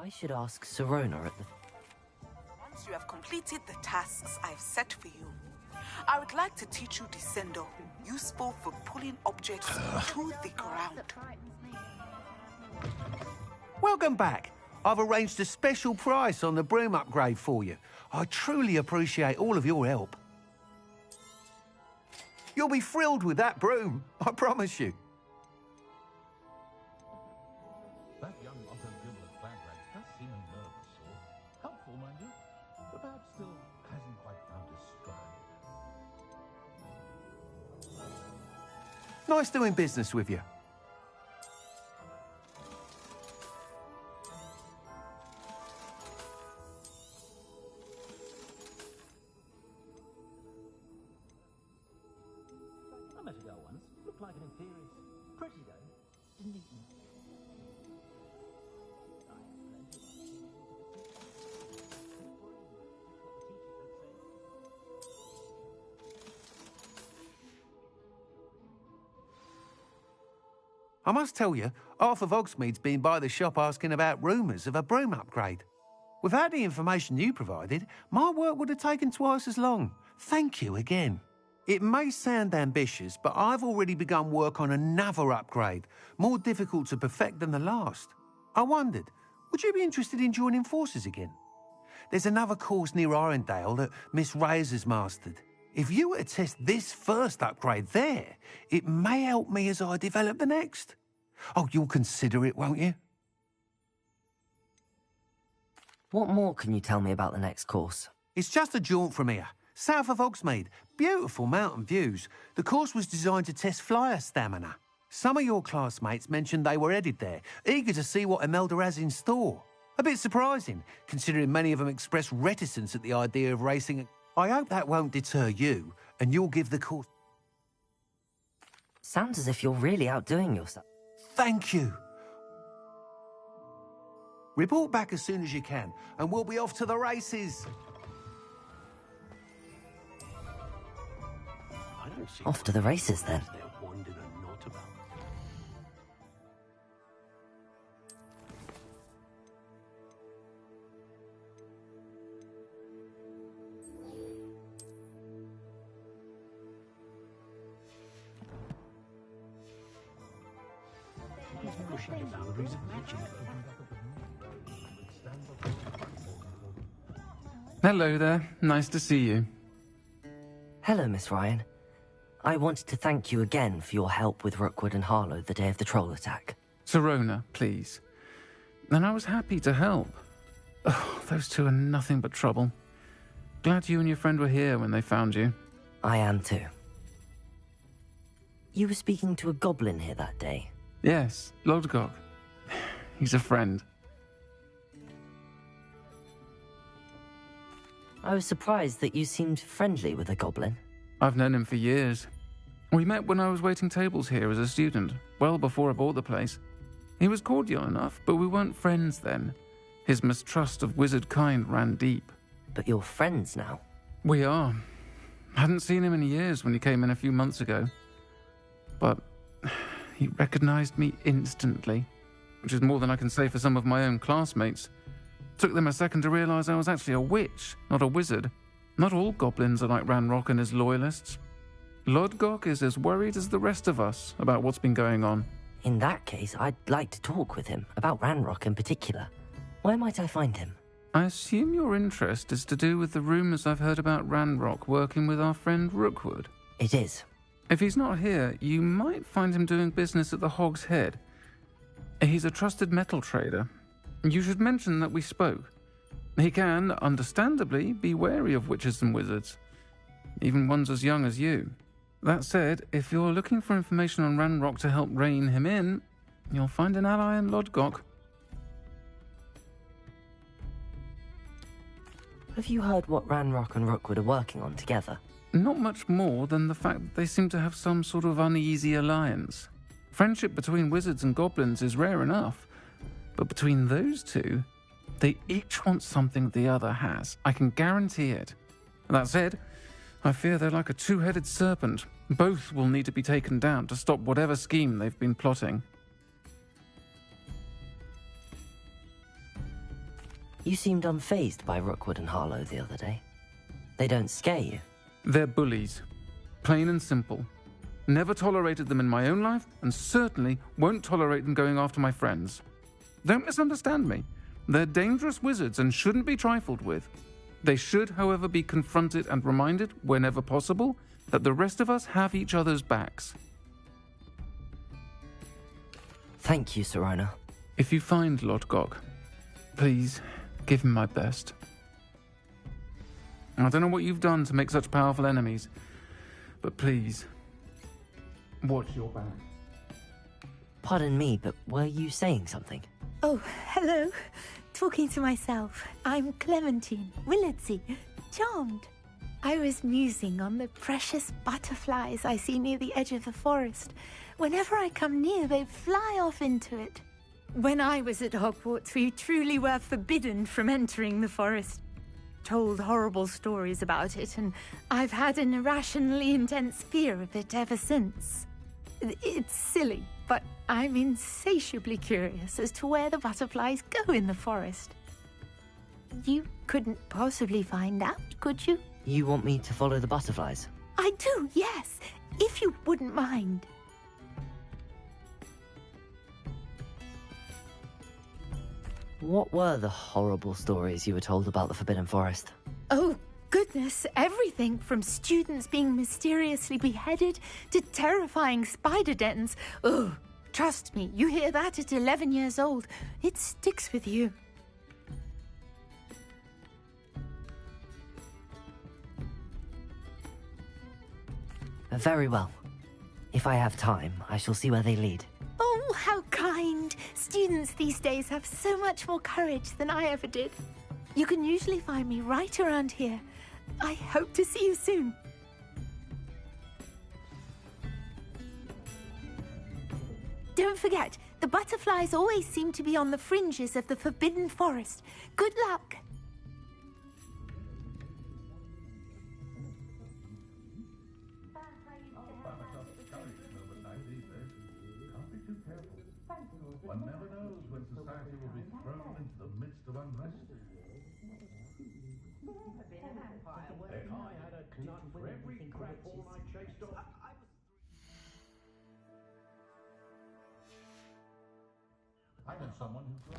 I should ask Serona at the... Once you have completed the tasks I've set for you, I would like to teach you Descendo, useful for pulling objects to the ground. Welcome back. I've arranged a special price on the broom upgrade for you. I truly appreciate all of your help. You'll be thrilled with that broom, I promise you. That young Uncle Gilbert Clanranks does seem a nervous sort. Helpful, mind you, but perhaps still hasn't quite found his stride. Nice doing business with you. I met a girl once. Looked like an inferior. Pretty though. Didn't eat me. I must tell you, half of Hogsmeade's been by the shop asking about rumours of a broom upgrade. Without the information you provided, my work would have taken twice as long. Thank you again. It may sound ambitious, but I've already begun work on another upgrade, more difficult to perfect than the last. I wondered, would you be interested in joining forces again? There's another course near Irondale that Miss Reyes has mastered. If you were to test this first upgrade there, it may help me as I develop the next. Oh, you'll consider it, won't you? What more can you tell me about the next course? It's just a jaunt from here, south of Hogsmeade. Beautiful mountain views. The course was designed to test flyer stamina. Some of your classmates mentioned they were headed there, eager to see what Imelda has in store. A bit surprising, considering many of them expressed reticence at the idea of racing. I hope that won't deter you, and you'll give the course... Sounds as if you're really outdoing yourself. Thank you. Report back as soon as you can, and we'll be off to the races. Off to the races, then. Hello there. Nice to see you. Hello, Miss Ryan. I wanted to thank you again for your help with Rookwood and Harlow the day of the troll attack. Serona, please. And I was happy to help. Oh, those two are nothing but trouble. Glad you and your friend were here when they found you. I am too. You were speaking to a goblin here that day? Yes, Lodgok. He's a friend. I was surprised that you seemed friendly with a goblin. I've known him for years. We met when I was waiting tables here as a student, well before I bought the place. He was cordial enough, but we weren't friends then. His mistrust of wizard kind ran deep. But you're friends now? We are. Hadn't seen him in years when he came in a few months ago. But he recognized me instantly, which is more than I can say for some of my own classmates. Took them a second to realize I was actually a witch, not a wizard. Not all goblins are like Ranrock and his loyalists. Lodgok is as worried as the rest of us about what's been going on. In that case, I'd like to talk with him, about Ranrock in particular. Where might I find him? I assume your interest is to do with the rumors I've heard about Ranrock working with our friend Rookwood. It is. If he's not here, you might find him doing business at the Hog's Head. He's a trusted metal trader. You should mention that we spoke. He can, understandably, be wary of witches and wizards, even ones as young as you. That said, if you're looking for information on Ranrock to help rein him in, you'll find an ally in Lodgok. Have you heard what Ranrock and Rookwood are working on together? Not much more than the fact that they seem to have some sort of uneasy alliance. Friendship between wizards and goblins is rare enough, but between those two, they each want something the other has. I can guarantee it. That said, I fear they're like a two-headed serpent. Both will need to be taken down to stop whatever scheme they've been plotting. You seemed unfazed by Rookwood and Harlow the other day. They don't scare you. They're bullies. Plain and simple. Never tolerated them in my own life, and certainly won't tolerate them going after my friends. Don't misunderstand me. They're dangerous wizards and shouldn't be trifled with. They should, however, be confronted and reminded, whenever possible, that the rest of us have each other's backs. Thank you, Serona. If you find Lodgok, please give him my best. I don't know what you've done to make such powerful enemies, but please, watch your back. Pardon me, but were you saying something? Oh, hello. Talking to myself. I'm Clementine Willardsey. Charmed. I was musing on the precious butterflies I see near the edge of the forest. Whenever I come near, they fly off into it. When I was at Hogwarts, we truly were forbidden from entering the forest. Told horrible stories about it, and I've had an irrationally intense fear of it ever since. It's silly, but I'm insatiably curious as to where the butterflies go in the forest. You couldn't possibly find out, could you? You want me to follow the butterflies? I do, yes, if you wouldn't mind. What were the horrible stories you were told about the Forbidden Forest? Oh, goodness, everything from students being mysteriously beheaded to terrifying spider dens. Ugh, trust me, you hear that at 11 years old, it sticks with you. Very well. If I have time, I shall see where they lead. Oh, how kind! Students these days have so much more courage than I ever did. You can usually find me right around here. I hope to see you soon. Don't forget, the butterflies always seem to be on the fringes of the Forbidden Forest. Good luck! One never knows when society will be thrown into the midst of unrest. If I had a nut for every crap horn I chased off. I know someone who...